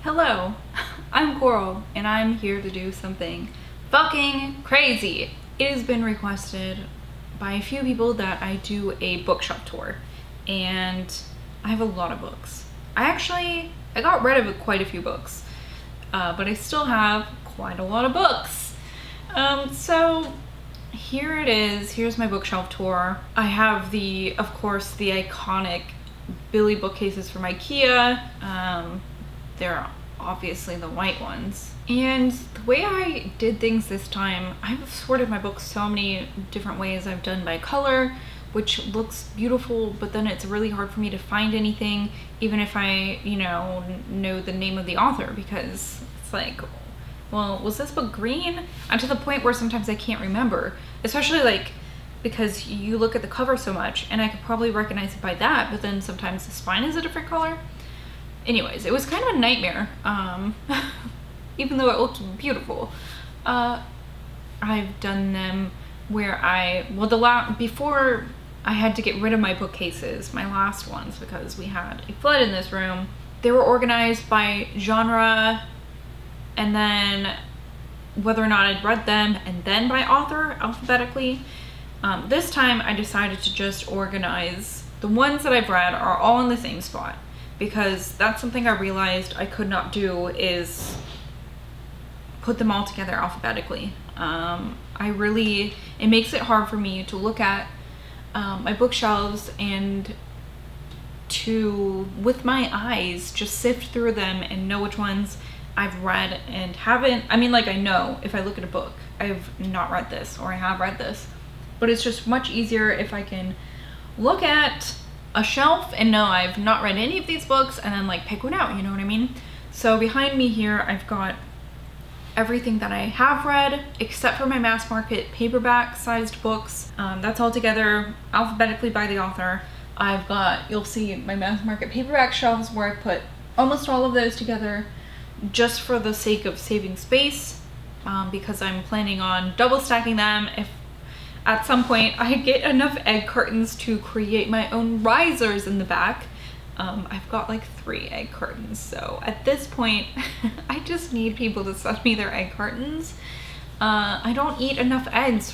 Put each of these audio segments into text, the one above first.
Hello, I'm Coral, and I'm here to do something fucking crazy. It has been requested by a few people that I do a bookshelf tour, and I have a lot of books. I got rid of quite a few books, but I still have quite a lot of books. So here it is. Here's my bookshelf tour. I have of course, the iconic Billy bookcases from IKEA. They're obviously the white ones. And the way I did things this time, I've sorted my books so many different ways. I've done by color, which looks beautiful, but then it's really hard for me to find anything, even if I, know the name of the author, because it's like, well, was this book green? I'm to the point where sometimes I can't remember, especially because you look at the cover so much and I could probably recognize it by that, but then sometimes the spine is a different color. Anyways, it was kind of a nightmare, even though it looked beautiful. I've done them where before I had to get rid of my bookcases, my last ones, because we had a flood in this room. They were organized by genre, and then whether or not I'd read them, and then by author, alphabetically. This time I decided to just organize the ones that I've read are all in the same spot, because that's something I realized I could not do, is put them all together alphabetically. It makes it hard for me to look at my bookshelves and to, with my eyes, just sift through them and know which ones I've read and haven't. I know if I look at a book, I've not read this or I have read this, but it's just much easier if I can look at a shelf and know I've not read any of these books and then pick one out, you know what I mean? So behind me here, I've got everything that I have read except for my mass market paperback sized books. That's all together alphabetically by the author. You'll see my mass market paperback shelves where I put almost all of those together just for the sake of saving space, because I'm planning on double stacking them if at some point I get enough egg cartons to create my own risers in the back. I've got 3 egg cartons, so at this point I just need people to send me their egg cartons. I don't eat enough eggs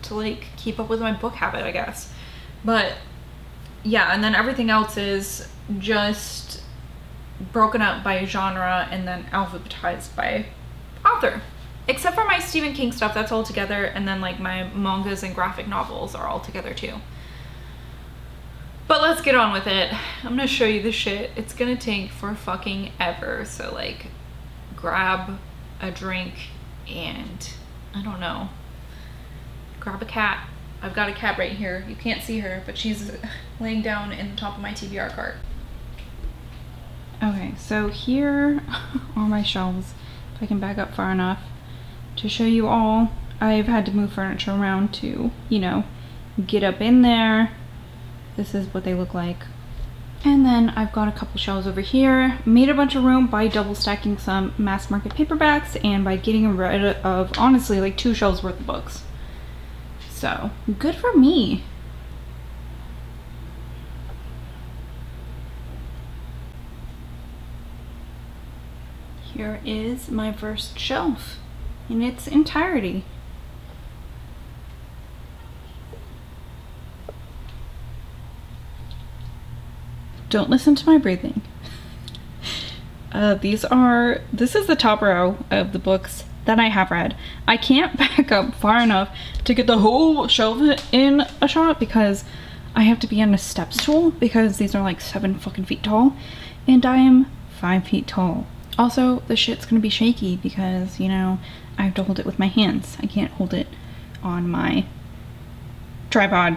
to keep up with my book habit, I guess. But yeah, and then everything else is just broken up by genre and then alphabetized by author. Except for my Stephen King stuff, that's all together, and then my mangas and graphic novels are all together too. But let's get on with it. I'm gonna show you this shit. It's gonna take for fucking ever, so grab a drink and, I don't know, grab a cat. I've got a cat right here. You can't see her, but she's laying down in the top of my TBR cart. Okay, so here are my shelves, if I can back up far enough to show you all. I've had to move furniture around to, get up in there. This is what they look like. And then I've got a couple shelves over here. Made a bunch of room by double stacking some mass market paperbacks and by getting rid of, honestly, 2 shelves worth of books. So, good for me. Here is my first shelf in its entirety. Don't listen to my breathing. This is the top row of the books that I have read. I can't back up far enough to get the whole shelf in a shot because I have to be on a step stool because these are 7 fucking feet tall and I am 5 feet tall. Also, the shit's gonna be shaky because, I have to hold it with my hands. I can't hold it on my tripod.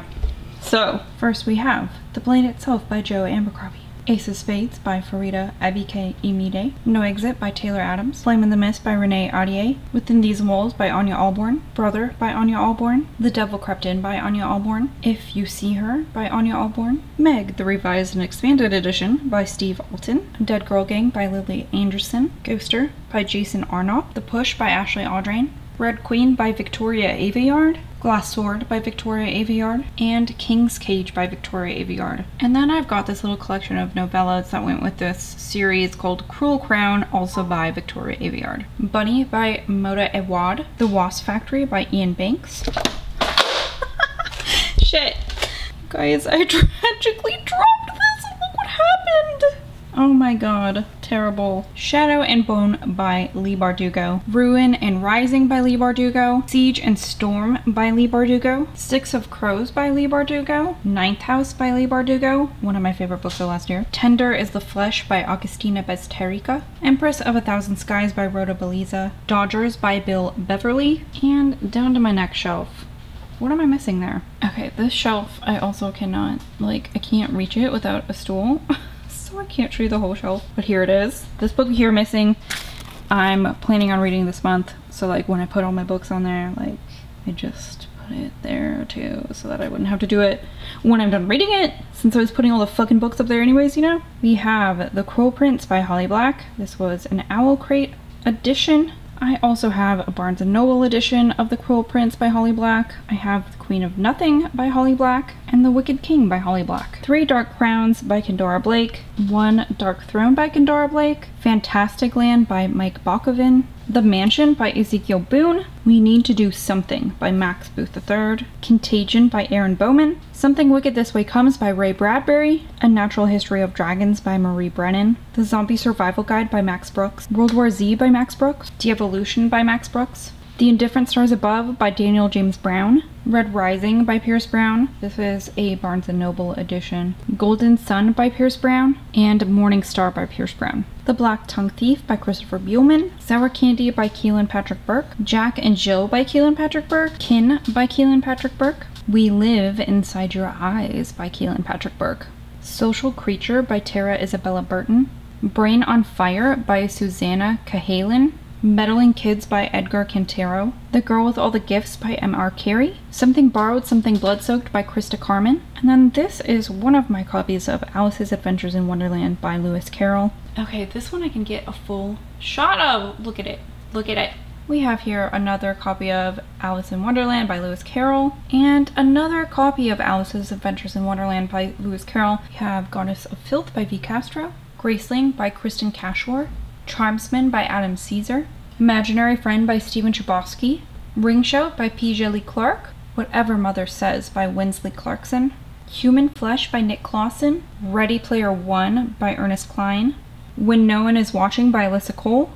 So, first we have The Blade Itself by Joe Abercrombie. Ace of Spades by Farida Abike Imide. No Exit by Taylor Adams. Flame in the Mist by Renee Audier. Within These Walls by Anya Alborn. Brother by Anya Alborn. The Devil Crept In by Anya Alborn. If You See Her by Anya Alborn. Meg, the Revised and Expanded Edition by Steve Alton. Dead Girl Gang by Lily Anderson. Ghoster by Jason Arnott. The Push by Ashley Audrain. Red Queen by Victoria Aveyard, Glass Sword by Victoria Aveyard, and King's Cage by Victoria Aveyard. And then I've got this little collection of novellas that went with this series called Cruel Crown, also by Victoria Aveyard. Bunny by Mona Awad, The Wasp Factory by Ian Banks. Shit. Guys, I tragically dropped this and look what happened! Oh my god, terrible. Shadow and Bone by Leigh Bardugo. Ruin and Rising by Leigh Bardugo. Siege and Storm by Leigh Bardugo. Six of Crows by Leigh Bardugo. Ninth House by Leigh Bardugo, one of my favorite books of last year. Tender is the Flesh by Agustina Bezterrica. Empress of a Thousand Skies by Rhoda Beliza. Dodgers by Bill Beverly. And down to my next shelf. What am I missing there? Okay, this shelf I also cannot, like, I can't reach it without a stool. So I can't show you the whole shelf, but here it is. This book here missing, I'm planning on reading this month. So like when I put all my books on there, like I just put it there too, so that I wouldn't have to do it when I'm done reading it, since I was putting all the fucking books up there anyways, you know? We have The Cruel Prince by Holly Black. This was an Owl Crate edition. I also have a Barnes & Noble edition of The Cruel Prince by Holly Black. I have The Queen of Nothing by Holly Black and The Wicked King by Holly Black. 3 Dark Crowns by Kendora Blake. 1 Dark Throne by Kendora Blake. Fantastic Land by Mike Bakoven. The Mansion by Ezekiel Boone. We Need to Do Something by Max Booth III. Contagion by Aaron Bowman. Something Wicked This Way Comes by Ray Bradbury. A Natural History of Dragons by Marie Brennan. The Zombie Survival Guide by Max Brooks. World War Z by Max Brooks. De-Evolution by Max Brooks. The Indifferent Stars Above by Daniel James Brown. Red Rising by Pierce Brown. This is a Barnes & Noble edition. Golden Sun by Pierce Brown. And Morning Star by Pierce Brown. The Black Tongue Thief by Christopher Buehlman. Sour Candy by Keelan Patrick Burke. Jack and Jill by Keelan Patrick Burke. Kin by Keelan Patrick Burke. We Live Inside Your Eyes by Keelan Patrick Burke. Social Creature by Tara Isabella Burton. Brain on Fire by Susanna Cahalan. Meddling Kids by Edgar Cantero. The Girl with All the Gifts by M.R. Carey. Something Borrowed, Something Blood-Soaked by Krista Carmen. And then this is one of my copies of Alice's Adventures in Wonderland by Lewis Carroll. Okay, this one I can get a full shot of. Look at it. Look at it. We have here another copy of Alice in Wonderland by Lewis Carroll, and another copy of Alice's Adventures in Wonderland by Lewis Carroll. We have Goddess of Filth by V. Castro. Graceling by Kristen Cashore. Tribesman by Adam Caesar. Imaginary Friend by Stephen Chbosky. Ring Shout by P. Lee Clark. Whatever Mother Says by Winsley Clarkson. Human Flesh by Nick Clausen. Ready Player One by Ernest Cline. When No One Is Watching by Alyssa Cole.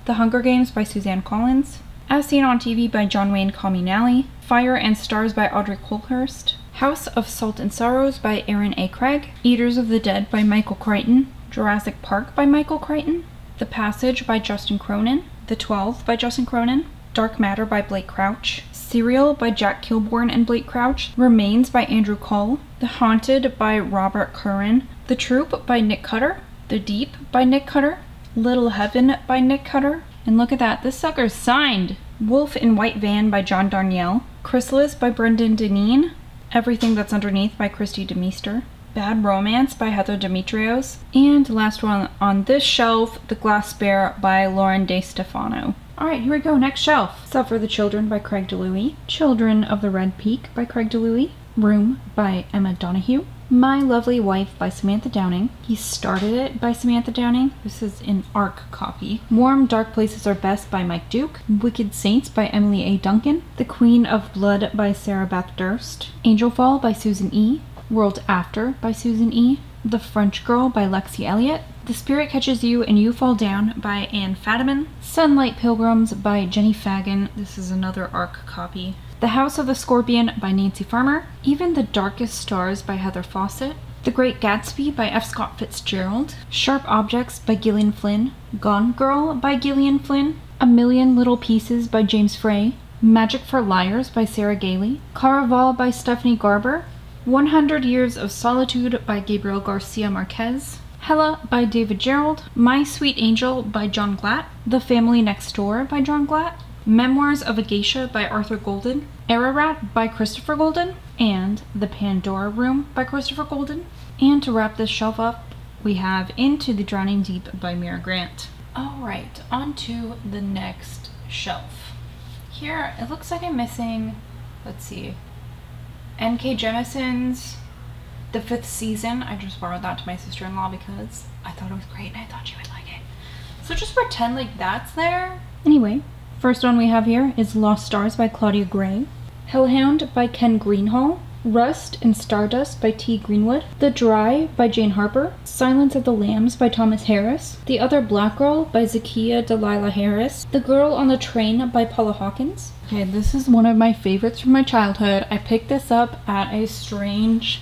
The Hunger Games by Suzanne Collins. As Seen on TV by John Wayne Cominelli. Fire and Stars by Audrey Colhurst. House of Salt and Sorrows by Aaron A. Craig. Eaters of the Dead by Michael Crichton. Jurassic Park by Michael Crichton. The Passage by Justin Cronin. The 12 by Justin Cronin. Dark Matter by Blake Crouch. Serial by Jack Kilborn and Blake Crouch. Remains by Andrew Cull. The Haunted by Robert Curran. The Troop by Nick Cutter. The Deep by Nick Cutter. Little Heaven by Nick Cutter. And look at that, this sucker's signed. Wolf in White Van by John Darnielle. Chrysalis by Brendan Deneen. Everything That's Underneath by Christy DeMeester. Bad Romance by Heather Demetrios. And last one on this shelf, The Glass Bear by Lauren De Stefano. Alright, here we go, next shelf. Suffer the Children by Craig DeLuey. Children of the Red Peak by Craig DeLuey. Room by Emma Donoghue. My Lovely Wife by Samantha Downing. He Started It by Samantha Downing. This is an ARC copy. Warm Dark Places Are Best by Mike Duke. Wicked Saints by Emily A. Duncan. The Queen of Blood by Sarah Beth Durst. Angel Fall by Susan E. World After by Susan E. The French Girl by Lexi Elliott. The Spirit Catches You and You Fall Down by Anne Fadiman. Sunlight Pilgrims by Jenny Fagan. This is another ARC copy. The House of the Scorpion by Nancy Farmer. Even the Darkest Stars by Heather Fawcett. The Great Gatsby by F. Scott Fitzgerald. Sharp Objects by Gillian Flynn. Gone Girl by Gillian Flynn. A Million Little Pieces by James Frey. Magic for Liars by Sarah Gailey. Caraval by Stephanie Garber. 100 Years of Solitude by Gabriel Garcia Marquez. Hella by David Gerald. My Sweet Angel by John Glatt. The Family Next Door by John Glatt. Memoirs of a Geisha by Arthur Golden. Ararat by Christopher Golden. And The Pandora Room by Christopher Golden. And to wrap this shelf up, we have Into the Drowning Deep by Mira Grant. Alright, on to the next shelf. Here, it looks like I'm missing, let's see, N.K. Jemison's The Fifth Season. I just borrowed that to my sister-in-law because I thought it was great and I thought she would like it. So just pretend like that's there. Anyway, first one we have here is Lost Stars by Claudia Gray, Hellhound by Ken Greenhall, Rust and Stardust by T. Greenwood, The Dry by Jane Harper, Silence of the Lambs by Thomas Harris, The Other Black Girl by Zakiya Delilah Harris, The Girl on the Train by Paula Hawkins. Okay, this is one of my favorites from my childhood. I picked this up at a strange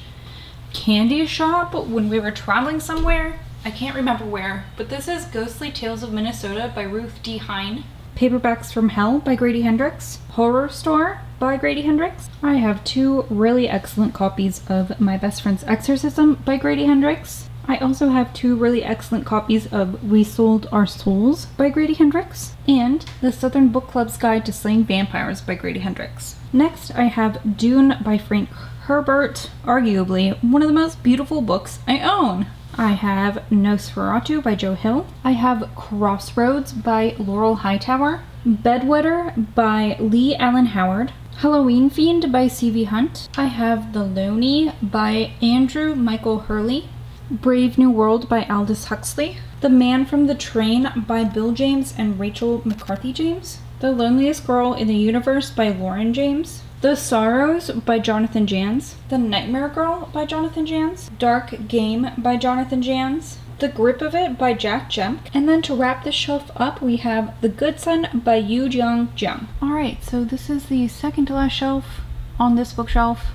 candy shop when we were traveling somewhere. I can't remember where, but this is Ghostly Tales of Minnesota by Ruth D. Hine. Paperbacks from Hell by Grady Hendrix, Horror Store by Grady Hendrix. I have 2 really excellent copies of My Best Friend's Exorcism by Grady Hendrix. I also have 2 really excellent copies of We Sold Our Souls by Grady Hendrix, and The Southern Book Club's Guide to Slaying Vampires by Grady Hendrix. Next, I have Dune by Frank Herbert, arguably one of the most beautiful books I own. I have Nosferatu by Joe Hill. I have Crossroads by Laurel Hightower. Bedwetter by Lee Allen Howard. Halloween Fiend by C.V. Hunt. I have The Loney by Andrew Michael Hurley. Brave New World by Aldous Huxley. The Man from the Train by Bill James and Rachel McCarthy James. The Loneliest Girl in the Universe by Lauren James. The Sorrows by Jonathan Janz. The Nightmare Girl by Jonathan Janz. Dark Game by Jonathan Janz. The Grip of It by Jack Jemk. And then to wrap this shelf up, we have The Good Son by Yu Jiang Jiang. Alright, so this is the second to last shelf on this bookshelf.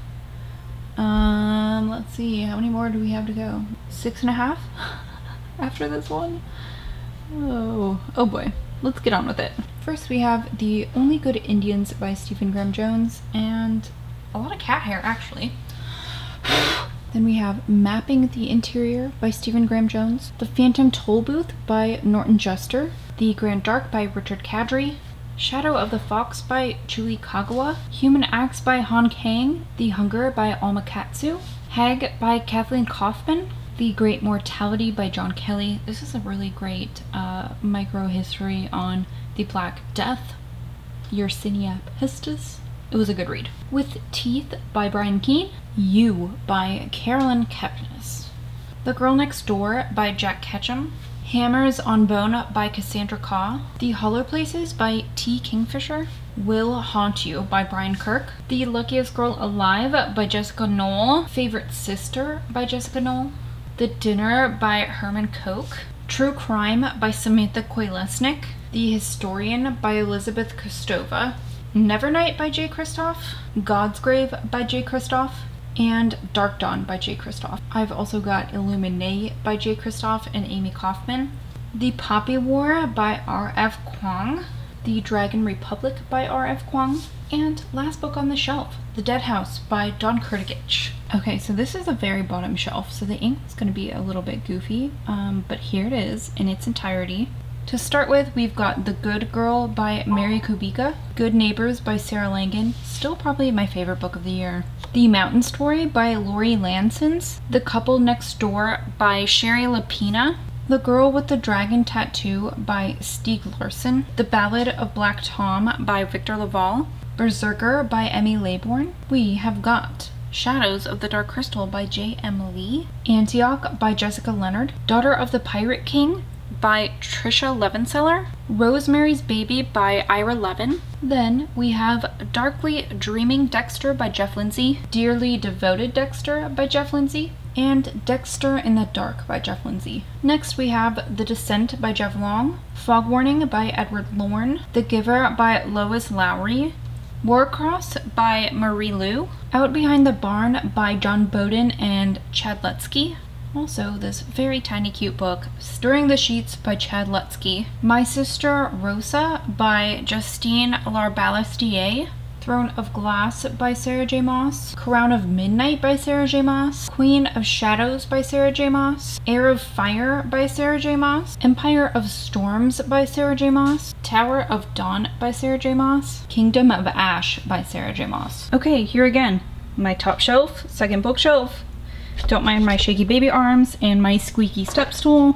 Let's see, how many more do we have to go? 6.5 after this one? Oh boy. Let's get on with it. First we have The Only Good Indians by Stephen Graham Jones, and a lot of cat hair actually. Then we have Mapping the Interior by Stephen Graham Jones, The Phantom Toll Booth by Norton Juster, The Grand Dark by Richard Kadrey, Shadow of the Fox by Julie Kagawa, Human Acts by Han Kang, The Hunger by Alma Katsu, Hag by Kathleen Kaufman, The Great Mortality by John Kelly. This is a really great micro history on the Black Death, Yersinia Pestis. It was a good read. With Teeth by Brian Keene, You by Carolyn Kepnes, The Girl Next Door by Jack Ketchum, Hammers on Bone by Cassandra Kaw, The Hollow Places by T. Kingfisher, Will Haunt You by Brian Kirk, The Luckiest Girl Alive by Jessica Knoll, Favorite Sister by Jessica Knoll, The Dinner by Herman Koch, True Crime by Samantha Koilesnik, The Historian by Elizabeth Kostova, Nevernight by Jay Kristoff, God's Grave by Jay Kristoff, and Dark Dawn by Jay Kristoff. I've also got Illuminate by Jay Kristoff and Amy Kaufman, The Poppy War by R.F. Kuang, The Dragon Republic by R.F. Kuang, and last book on the shelf, The Dead House by Don Kurtagich. Okay, so this is the very bottom shelf, so the ink is going to be a little bit goofy, but here it is in its entirety. To start with, we've got The Good Girl by Mary Kubica, Good Neighbors by Sarah Langan, still probably my favorite book of the year, The Mountain Story by Lori Lansons, The Couple Next Door by Sherry Lapina, The Girl with the Dragon Tattoo by Stieg Larsson, The Ballad of Black Tom by Victor Laval, Berserker by Emmy Laybourne. We have got Shadows of the Dark Crystal by J.M. Lee, Antioch by Jessica Leonard, Daughter of the Pirate King by Trisha Levenseller, Rosemary's Baby by Ira Levin. Then we have Darkly Dreaming Dexter by Jeff Lindsay, Dearly Devoted Dexter by Jeff Lindsay, and Dexter in the Dark by Jeff Lindsay. Next we have The Descent by Jeff Long, Fog Warning by Edward Lorne, The Giver by Lois Lowry, Warcross by Marie Lu, Out Behind the Barn by John Bowden and Chad Lutzke. Also, this very tiny cute book, Stirring the Sheets by Chad Lutzke, My Sister Rosa by Justine Larbalestier, Throne of Glass by Sarah J. Maas, Crown of Midnight by Sarah J. Maas, Queen of Shadows by Sarah J. Maas, Heir of Fire by Sarah J. Maas, Empire of Storms by Sarah J. Maas, Tower of Dawn by Sarah J. Maas, Kingdom of Ash by Sarah J. Maas. Okay, here again, my top shelf, second bookshelf. Don't mind my shaky baby arms and my squeaky step stool.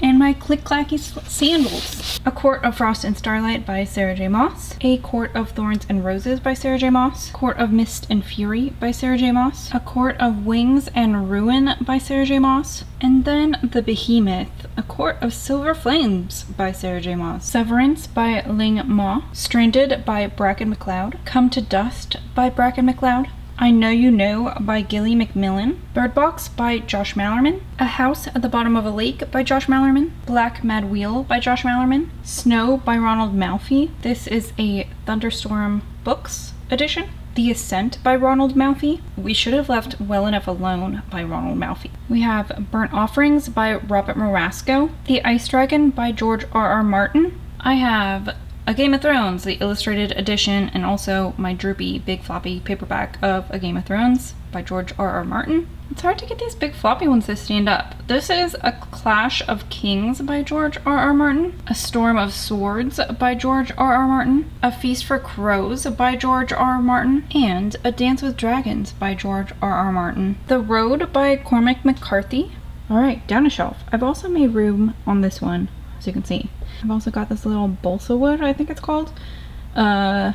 and my click-clacky sandals. A Court of Frost and Starlight by Sarah J. Maas. A Court of Thorns and Roses by Sarah J. Maas. Court of Mist and Fury by Sarah J. Maas. A Court of Wings and Ruin by Sarah J. Maas. And then The Behemoth, A Court of Silver Flames by Sarah J. Maas. Severance by Ling Ma. Stranded by Bracken McLeod. Come to Dust by Bracken McLeod. I Know You Know by Gilly McMillan. Bird Box by Josh Malerman. A House at the Bottom of a Lake by Josh Malerman. Black Mad Wheel by Josh Malerman. Snow by Ronald Malfi. This is a Thunderstorm Books edition. The Ascent by Ronald Malfi. We Should Have Left Well Enough Alone by Ronald Malfi. We have Burnt Offerings by Robert Marasco. The Ice Dragon by George R.R. Martin. I have A Game of Thrones, the illustrated edition, and also my droopy big floppy paperback of A Game of Thrones by George R.R. Martin. It's hard to get these big floppy ones to stand up. This is A Clash of Kings by George R.R. Martin. A Storm of Swords by George R.R. Martin. A Feast for Crows by George R.R. Martin. And A Dance with Dragons by George R.R. Martin. The Road by Cormac McCarthy. Alright, down a shelf. I've also made room on this one, as you can see. I've also got this little balsa wood, I think it's called, thing.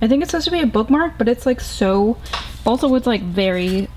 I think it's supposed to be a bookmark, but it's like so, balsa wood's like very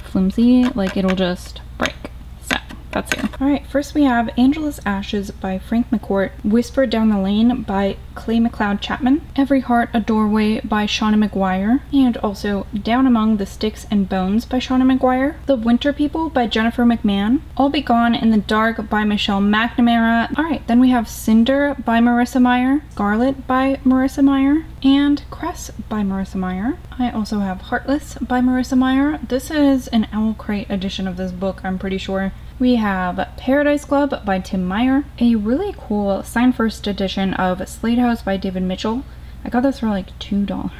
flimsy, like it'll just break. So that's here. All right, first we have Angela's Ashes by Frank McCourt, Whispered Down the Lane by Clay McLeod Chapman, Every Heart a Doorway by Shauna McGuire, and also Down Among the Sticks and Bones by Shauna McGuire, The Winter People by Jennifer McMahon, I'll Be Gone in the Dark by Michelle McNamara. All right, then we have Cinder by Marissa Meyer, Scarlet by Marissa Meyer, and Cress by Marissa Meyer. I also have Heartless by Marissa Meyer. This is an Owl Crate edition of this book, I'm pretty sure. We have Paradise Club by Tim Meyer, a really cool signed first edition of Slade House by David Mitchell. I got this for like $2.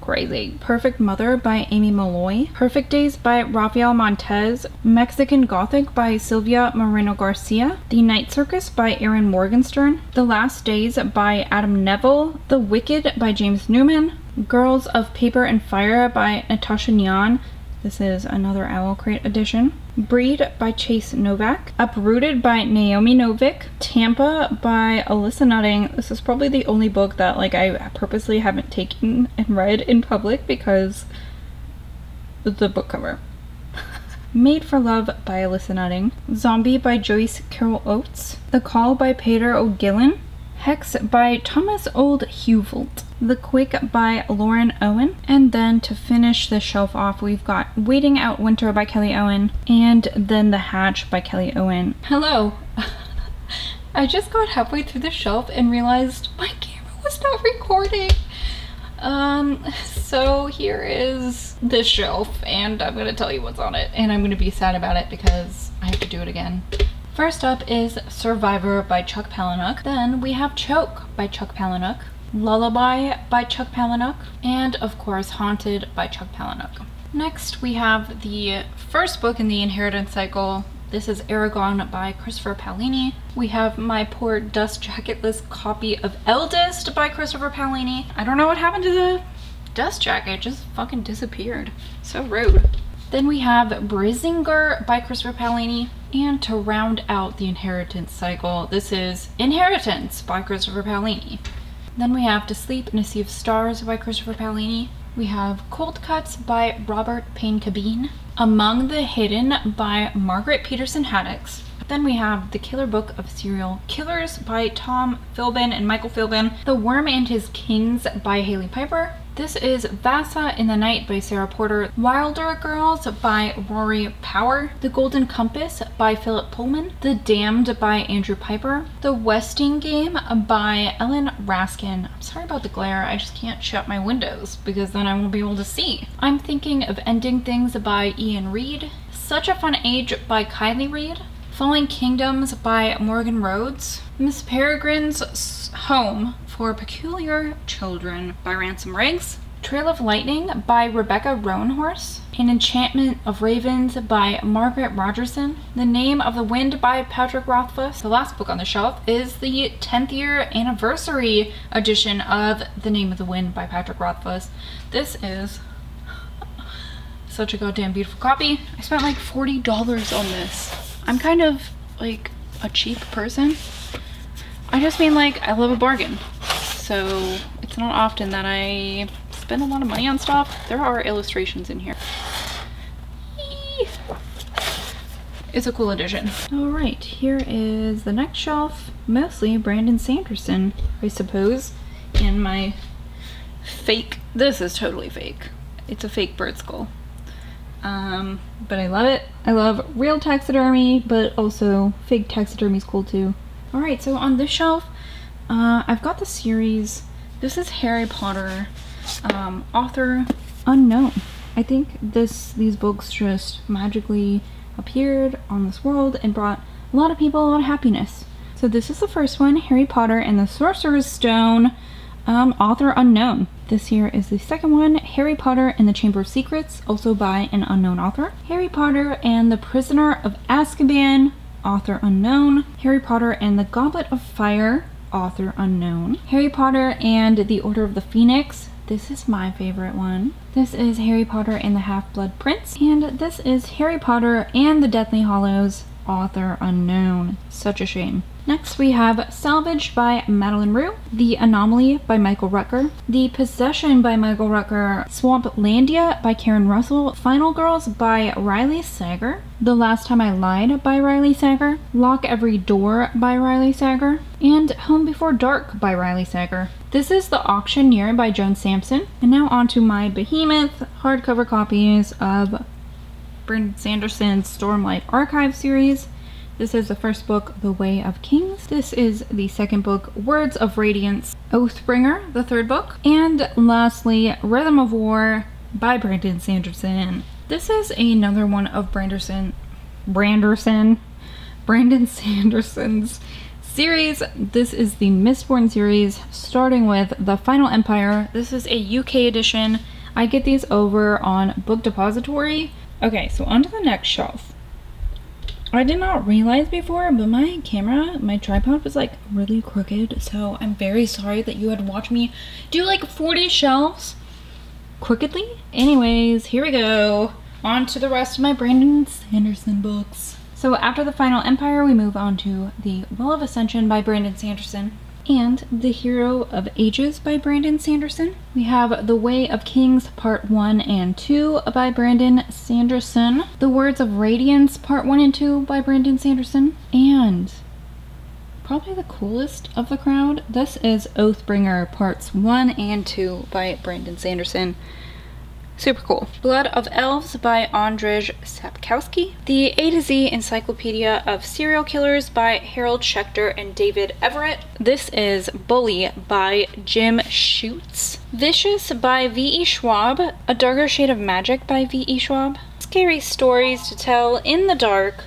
Crazy. Perfect Mother by Amy Malloy, Perfect Days by Rafael Montez, Mexican Gothic by Silvia Moreno Garcia, The Night Circus by Erin Morgenstern, The Last Days by Adam Neville, The Wicked by James Newman, Girls of Paper and Fire by Natasha Nyan. This is another Owl Crate edition. Breed by Chase Novak. Uprooted by Naomi Novik. Tampa by Alyssa Nutting. This is probably the only book that like I purposely haven't taken and read in public because of the book cover. Made for Love by Alyssa Nutting. Zombie by Joyce Carol Oates. The Call by Peter O'Gillen. Hex by Thomas Old Huvelt. The Quick by Lauren Owen. And then to finish the shelf off, we've got Waiting Out Winter by Kelly Owen, and then The Hatch by Kelly Owen. Hello. I just got halfway through the shelf and realized my camera was not recording. So here is this shelf, and I'm gonna tell you what's on it, and I'm gonna be sad about it because I have to do it again. First up is Survivor by Chuck Palahniuk. Then we have Choke by Chuck Palahniuk, Lullaby by Chuck Palahniuk, and of course Haunted by Chuck Palahniuk. Next we have the first book in the Inheritance cycle. This is Aragon by Christopher Paolini. We have my poor dust jacketless copy of Eldest by Christopher Paolini. I don't know what happened to the dust jacket, it just fucking disappeared. So rude. Then we have Brizinger by Christopher Paolini. And to round out the Inheritance cycle, this is Inheritance by Christopher Paolini. Then we have To Sleep in a Sea of Stars by Christopher Paolini. We have Cold Cuts by Robert Payne Cabine. Among the Hidden by Margaret Peterson Haddix. Then we have The Killer Book of Serial Killers by Tom Philbin and Michael Philbin. The Worm and His Kings by Haley Piper. This is Vasa in the Night by Sarah Porter. Wilder Girls by Rory Power. The Golden Compass by Philip Pullman. The Damned by Andrew Piper. The Westing Game by Ellen Raskin. I'm sorry about the glare, I just can't shut my windows because then I won't be able to see. I'm Thinking of Ending Things by Ian Reid. Such a Fun Age by Kylie Reid. Falling Kingdoms by Morgan Rhodes. Miss Peregrine's Home for Peculiar Children by Ransom Riggs. Trail of Lightning by Rebecca Roanhorse. An Enchantment of Ravens by Margaret Rogerson. The Name of the Wind by Patrick Rothfuss. The last book on the shelf is the 10th year anniversary edition of The Name of the Wind by Patrick Rothfuss. This is such a goddamn beautiful copy. I spent like $40 on this. I'm kind of like a cheap person. I just mean like I love a bargain. So it's not often that I spend a lot of money on stuff. There are illustrations in here. Eee. It's a cool edition. All right, here is the next shelf. Mostly Brandon Sanderson, I suppose. And my fake, this is totally fake. It's a fake bird skull. But I love it. I love real taxidermy, but also fake taxidermy is cool too. All right, so on this shelf, I've got the series. This is Harry Potter, author unknown. I think these books just magically appeared on this world and brought a lot of people a lot of happiness. So this is the first one, Harry Potter and the Sorcerer's Stone, author unknown. This here is the second one, Harry Potter and the Chamber of Secrets, also by an unknown author. Harry Potter and the Prisoner of Azkaban, author unknown. Harry Potter and the Goblet of Fire, author unknown. Harry Potter and the Order of the Phoenix. This is my favorite one. This is Harry Potter and the Half-Blood Prince. And this is Harry Potter and the Deathly Hallows, author unknown. Such a shame. Next we have Salvaged by Madeline Rue, The Anomaly by Michael Rucker, The Possession by Michael Rucker, Swamplandia by Karen Russell, Final Girls by Riley Sager, The Last Time I Lied by Riley Sager, Lock Every Door by Riley Sager, and Home Before Dark by Riley Sager. This is The Auctioneer by Joan Sampson. And now on to my behemoth hardcover copies of Brandon Sanderson's Stormlight Archive series. This is the first book, The Way of Kings. This is the second book, Words of Radiance, Oathbringer, the third book. And lastly, Rhythm of War by Brandon Sanderson. This is another one of Brandon Sanderson's series. This is the Mistborn series, starting with The Final Empire. This is a UK edition. I get these over on Book Depository. Okay, so onto the next shelf. I did not realize before, but my camera, my tripod was like really crooked, so I'm very sorry that you had to watch me do like 40 shelves crookedly. Anyways, here we go. On to the rest of my Brandon Sanderson books. So after The Final Empire, we move on to The Well of Ascension by Brandon Sanderson and The Hero of Ages by Brandon Sanderson. We have The Way of Kings Part 1 and 2 by Brandon Sanderson. The Words of Radiance Part 1 and 2 by Brandon Sanderson. And probably the coolest of the crowd, this is Oathbringer Parts 1 and 2 by Brandon Sanderson. Super cool. Blood of Elves by Andrzej Sapkowski. The A to Z Encyclopedia of Serial Killers by Harold Schechter and David Everett. This is Bully by Jim Schutz. Vicious by V.E. Schwab. A Darker Shade of Magic by V.E. Schwab. Scary Stories to Tell in the Dark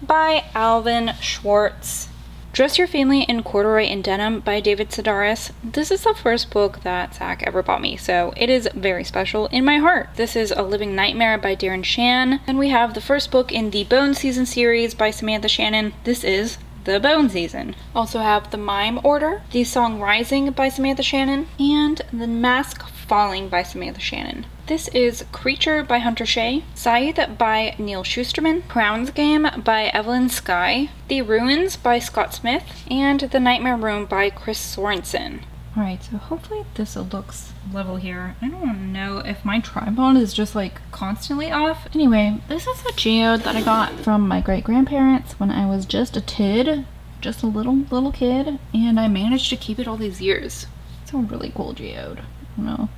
by Alvin Schwartz. Dress Your Family in Corduroy and Denim by David Sedaris. This is the first book that Zach ever bought me, so it is very special in my heart. This is A Living Nightmare by Darren Shan. Then we have the first book in the Bone Season series by Samantha Shannon. This is The Bone Season. Also have The Mime Order, The Song Rising by Samantha Shannon, and The Mask Falling by Samantha Shannon. This is Creature by Hunter Shea, Scythe by Neil Schusterman, Crown's Game by Evelyn Skye, The Ruins by Scott Smith, and The Nightmare Room by Chris Sorensen. Alright, so hopefully this looks level here. I don't know if my tripod is just like constantly off. Anyway, this is a geode that I got from my great-grandparents when I was just a tid, just a little kid, and I managed to keep it all these years. It's a really cool geode. I don't know.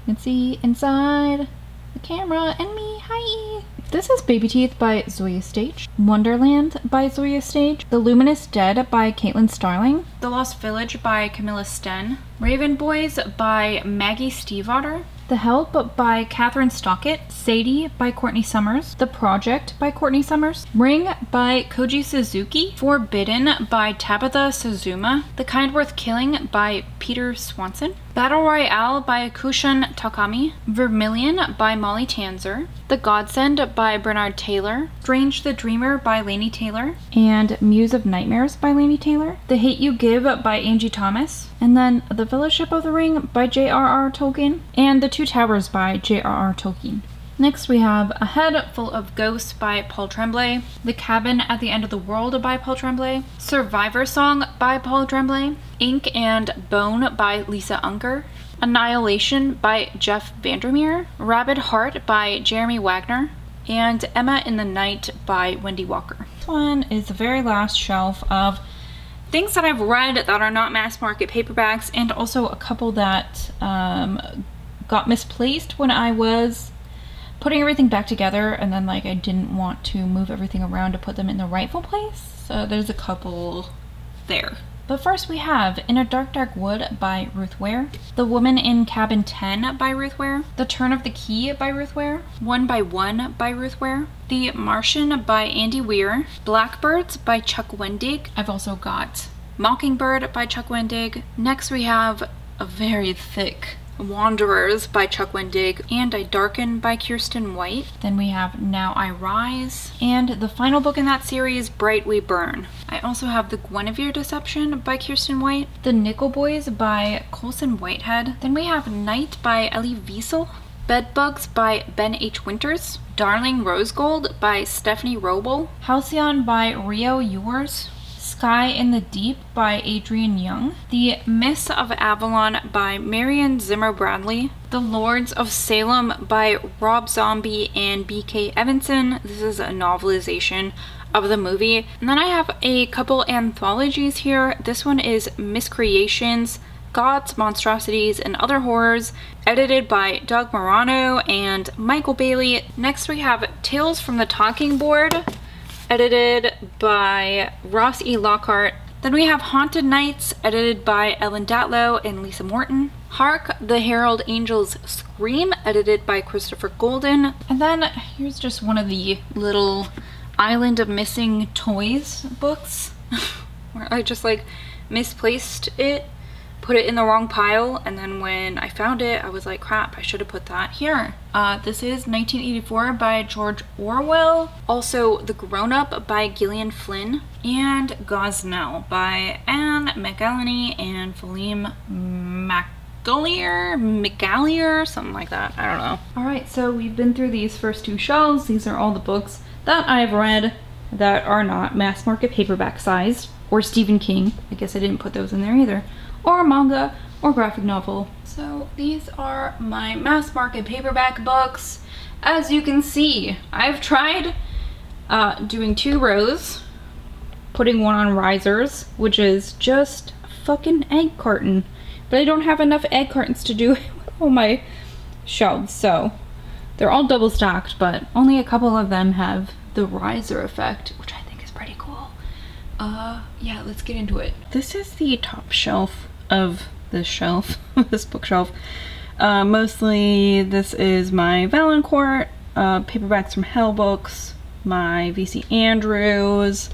You can see inside the camera and me. Hi! This is Baby Teeth by Zoya Stage, Wonderland by Zoya Stage, The Luminous Dead by Caitlin Starling, The Lost Village by Camilla Sten, Raven Boys by Maggie Stiefvater, The Help by Catherine Stockett, Sadie by Courtney Summers, The Project by Courtney Summers, Ring by Koji Suzuki, Forbidden by Tabitha Suzuma, The Kind Worth Killing by Peter Swanson, Battle Royale by Kushan Takami, Vermilion by Molly Tanzer, The Godsend by Bernard Taylor, Strange the Dreamer by Laini Taylor, and Muse of Nightmares by Laini Taylor, The Hate You Give by Angie Thomas, and then The Fellowship of the Ring by J.R.R. Tolkien, and The Two Towers by J.R.R. Tolkien. Next we have A Head Full of Ghosts by Paul Tremblay, The Cabin at the End of the World by Paul Tremblay, Survivor Song by Paul Tremblay, Ink and Bone by Lisa Unger, Annihilation by Jeff Vandermeer, Rabid Heart by Jeremy Wagner, and Emma in the Night by Wendy Walker. This one is the very last shelf of things that I've read that are not mass market paperbacks, and also a couple that got misplaced when I was putting everything back together, and then like I didn't want to move everything around to put them in the rightful place. So there's a couple there. But first we have In a Dark Dark Wood by Ruth Ware, The Woman in Cabin 10 by Ruth Ware, The Turn of the Key by Ruth Ware, One by One by Ruth Ware, The Martian by Andy Weir, Blackbirds by Chuck Wendig. I've also got Mockingbird by Chuck Wendig. Next we have a very thick Wanderers by Chuck Wendig, and I Darken by Kirsten White. Then we have Now I Rise, and the final book in that series, Bright We Burn. I also have The Guinevere Deception by Kirsten White, The Nickel Boys by Colson Whitehead. Then we have Night by Elie Wiesel, Bedbugs by Ben H. Winters, Darling Rose Gold by Stephanie Roble, Halcyon by Rio Ewers, Sky in the Deep by Adrienne Young, The Mists of Avalon by Marion Zimmer Bradley, The Lords of Salem by Rob Zombie and B.K. Evanson. This is a novelization of the movie. And then I have a couple anthologies here. This one is Miscreations, Gods, Monstrosities, and Other Horrors, edited by Doug Morano and Michael Bailey. Next we have Tales from the Talking Board, edited by Ross E. Lockhart. Then we have Haunted Nights, edited by Ellen Datlow and Lisa Morton. Hark the Herald Angels Scream, edited by Christopher Golden. And then here's just one of the little Island of Missing Toys books where I just like misplaced it, put it in the wrong pile, and then when I found it I was like, crap, I should have put that here. This is 1984 by George Orwell, also The Grown-Up by Gillian Flynn, and Gosnell by Anne McElhenney and Phileme McGallier, something like that, I don't know. Alright, so we've been through these first two shelves. These are all the books that I've read that are not mass market paperback sized, or Stephen King, I guess I didn't put those in there either, or manga, or graphic novel. So these are my mass market paperback books. As you can see, I've tried doing 2 rows, putting one on risers, which is just a fucking egg carton. But I don't have enough egg cartons to do all my shelves, so they're all double stacked, but only a couple of them have the riser effect, which I think is pretty cool. Yeah, let's get into it. This is the top shelf of this shelf, this bookshelf. Mostly this is my Valancourt, paperbacks from Hell Books, my V.C. Andrews,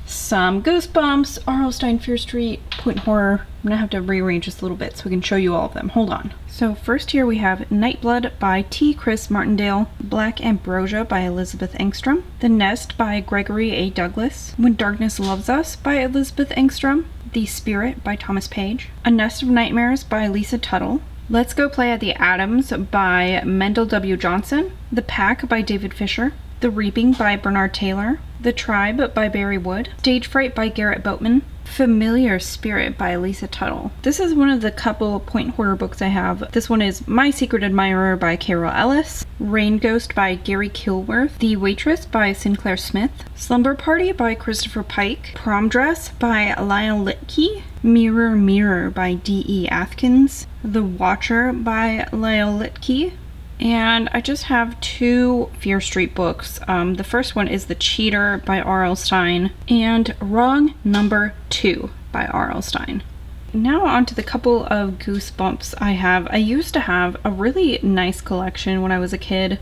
some Goosebumps, R.L. Stine Fear Street, Point Horror. I'm gonna have to rearrange this a little bit so we can show you all of them. Hold on. So first here we have Nightblood by T. Chris Martindale, Black Ambrosia by Elizabeth Engstrom, The Nest by Gregory A. Douglas, When Darkness Loves Us by Elizabeth Engstrom, The Spirit by Thomas Page, A Nest of Nightmares by Lisa Tuttle, Let's Go Play at the Adams by Mendel W. Johnson, The Pack by David Fisher, The Reaping by Bernard Taylor, The Tribe by Barry Wood, Stage Fright by Garrett Boatman, Familiar Spirit by Lisa Tuttle. This is one of the couple point horror books I have. This one is My Secret Admirer by Carol Ellis, Rain Ghost by Gary Kilworth, The Waitress by Sinclair Smith, Slumber Party by Christopher Pike, Prom Dress by Lyle Litke, Mirror Mirror by D.E. Atkins, The Watcher by Lyle Litke, and I just have 2 Fear Street books. The first one is The Cheater by R.L. Stine and Wrong Number 2 by R.L. Stine. Now on to the couple of Goosebumps I have. I used to have a really nice collection when I was a kid.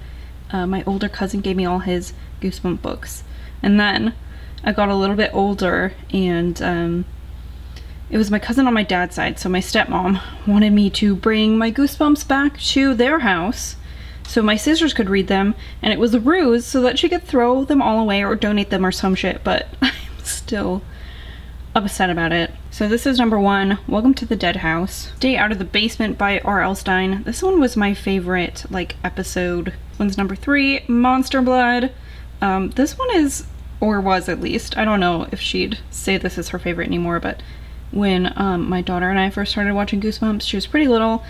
My older cousin gave me all his Goosebump books. And then I got a little bit older, and it was my cousin on my dad's side, so my stepmom wanted me to bring my Goosebumps back to their house so my sisters could read them, and it was a ruse so that she could throw them all away or donate them or some shit, but I'm still upset about it. So this is number 1, Welcome to the Dead House. Stay Out of the Basement by R.L. Stine. This one was my favorite, like, episode. This one's number 3, Monster Blood. This one is, or was at least, I don't know if she'd say this is her favorite anymore, but when my daughter and I first started watching Goosebumps, she was pretty little,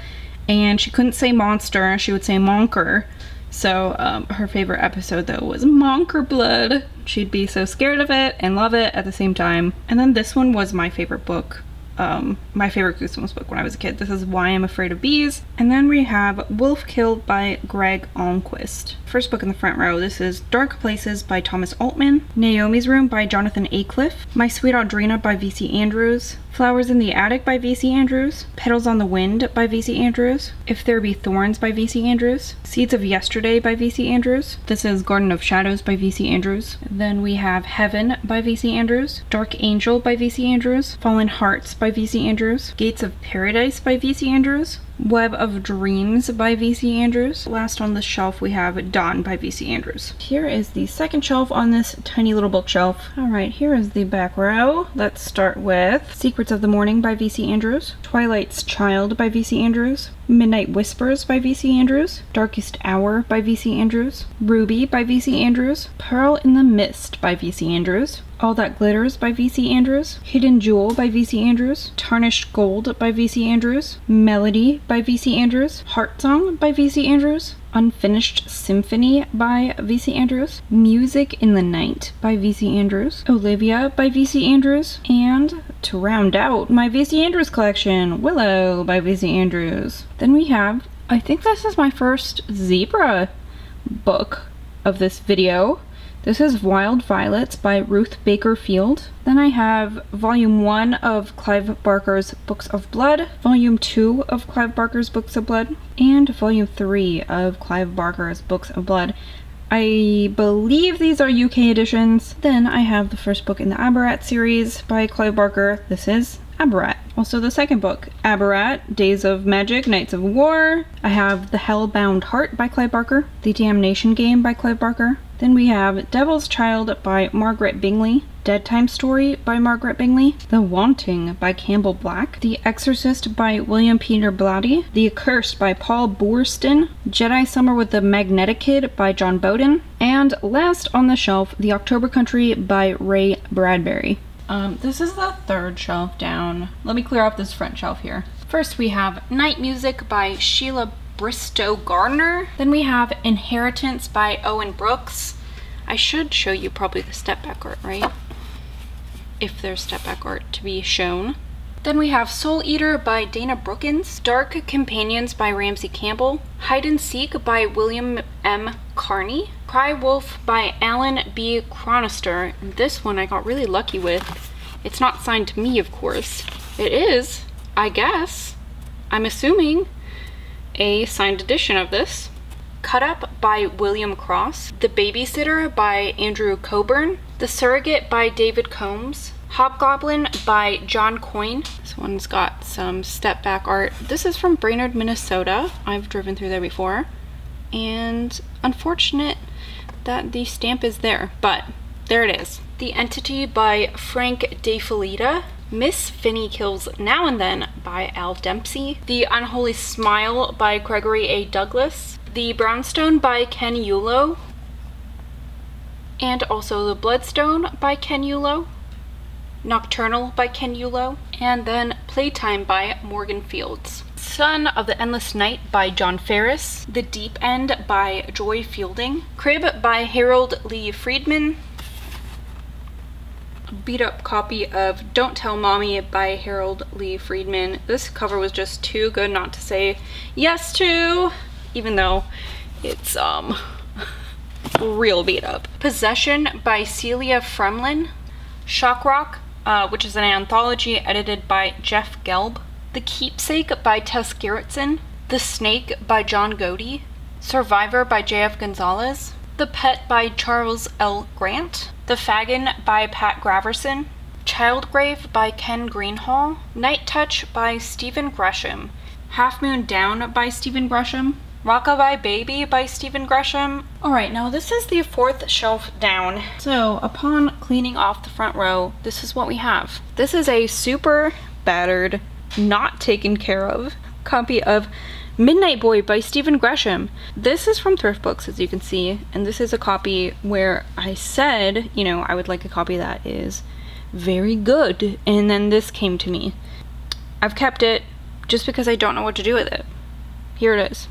and she couldn't say monster, she would say monker. So her favorite episode though was Monker Blood. She'd be so scared of it and love it at the same time. And then this one was my favorite book, my favorite Goosebumps book when I was a kid. This is Why I'm Afraid of Bees. And then we have Wolf Killed by Greg Almquist. First book in the front row, this is Dark Places by Thomas Altman, Naomi's Room by Jonathan Aycliffe, My Sweet Audrina by V.C. Andrews, Flowers in the Attic by V.C. Andrews, Petals on the Wind by V.C. Andrews, If There Be Thorns by V.C. Andrews, Seeds of Yesterday by V.C. Andrews. This is Garden of Shadows by V.C. Andrews. Then we have Heaven by V.C. Andrews, Dark Angel by V.C. Andrews, Fallen Hearts by V.C. Andrews, Gates of Paradise by V.C. Andrews, Web of Dreams by V.C. Andrews. Last on the shelf we have Dawn by V.C. Andrews. Here is the second shelf on this tiny little bookshelf. Alright, here is the back row. Let's start with Secrets of the Morning by V.C. Andrews, Twilight's Child by V.C. Andrews, Midnight Whispers by V.C. Andrews, Darkest Hour by V.C. Andrews, Ruby by V.C. Andrews, Pearl in the Mist by V.C. Andrews, All That Glitters by V.C. Andrews, Hidden Jewel by V.C. Andrews, Tarnished Gold by V.C. Andrews, Melody by V.C. Andrews, Heart Song by V.C. Andrews, Unfinished Symphony by V.C. Andrews, Music in the Night by V.C. Andrews, Olivia by V.C. Andrews, and to round out my V.C. Andrews collection, Willow by V.C. Andrews. Then we have, I think this is my first zebra book of this video. This is Wild Violets by Ruth Baker Field. Then I have Volume 1 of Clive Barker's Books of Blood, Volume 2 of Clive Barker's Books of Blood, and Volume 3 of Clive Barker's Books of Blood. I believe these are UK editions. Then I have the first book in the Abarat series by Clive Barker. This is Abarat. Also the second book, Abarat, Days of Magic, Nights of War. I have The Hellbound Heart by Clive Barker, The Damnation Game by Clive Barker. Then we have Devil's Child by Margaret Bingley, Dead Time Story by Margaret Bingley, The Wanting by Campbell Black, The Exorcist by William Peter Blatty, The Accursed by Paul Boorstin, Jedi Summer with the Magnetic Kid by John Bowden, and last on the shelf, The October Country by Ray Bradbury. This is the third shelf down. Let me clear up this front shelf here. First we have Night Music by Sheila Bristow Gardner. Then we have Inheritance by Owen Brooks. I should show you probably the step back art, right? If there's step back art to be shown. Then we have Soul Eater by Dana Brookins, Dark Companions by Ramsey Campbell, Hide and Seek by William M. Carney, Cry Wolf by Alan B. Chronister. And this one I got really lucky with. It's not signed to me, of course. It is, I guess, I'm assuming, a signed edition of this. Cut Up by William Cross, The Babysitter by Andrew Coburn, The Surrogate by David Combs, Hobgoblin by John Coyne. This one's got some step back art. This is from Brainerd, Minnesota. I've driven through there before. And unfortunate that the stamp is there, but there it is. The Entity by Frank De Filita, Miss Finney Kills Now and Then by Al Dempsey, The Unholy Smile by Gregory A. Douglas, The Brownstone by Ken Yulo, and also The Bloodstone by Ken Yulo, Nocturnal by Ken Yulo, and then Playtime by Morgan Fields. Son of the Endless Night by John Ferris, The Deep End by Joy Fielding, Crib by Harold Lee Friedman, a beat up copy of Don't Tell Mommy by Harold Lee Friedman. This cover was just too good not to say yes to, even though it's real beat up. Possession by Celia Fremlin, Shock Rock, which is an anthology edited by Jeff Gelb, The Keepsake by Tess Gerritsen, The Snake by John Godey, Survivor by J.F. Gonzalez, The Pet by Charles L. Grant, The Fagin by Pat Graverson, Childgrave by Ken Greenhall, Night Touch by Stephen Gresham, Half Moon Down by Stephen Gresham, Rockabye Baby by Stephen Gresham. Alright, now this is the 4th shelf down. So upon cleaning off the front row, this is what we have. This is a super battered, not taken care of copy of Midnight Boy by Stephen Gresham. This is from Thrift Books, as you can see, and this is a copy where I said, you know, I would like a copy that is very good, and then this came to me. I've kept it just because I don't know what to do with it. Here it is.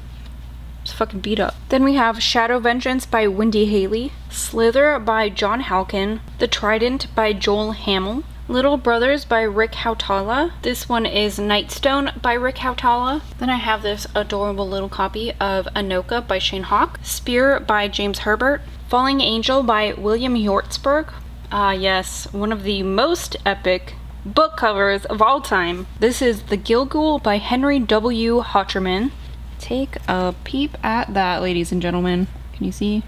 It's fucking beat up. Then we have Shadow Vengeance by Wendy Haley, Slither by John Halkin, The Trident by Joel Hamill, Little Brothers by Rick Hautala. This one is Nightstone by Rick Hautala. Then I have this adorable little copy of Anoka by Shane Hawk, Spear by James Herbert, Falling Angel by William Hjortsberg. Ah yes, one of the most epic book covers of all time. This is The Gilghoul by Henry W. Hotcherman. Take a peep at that, ladies and gentlemen. Can you see?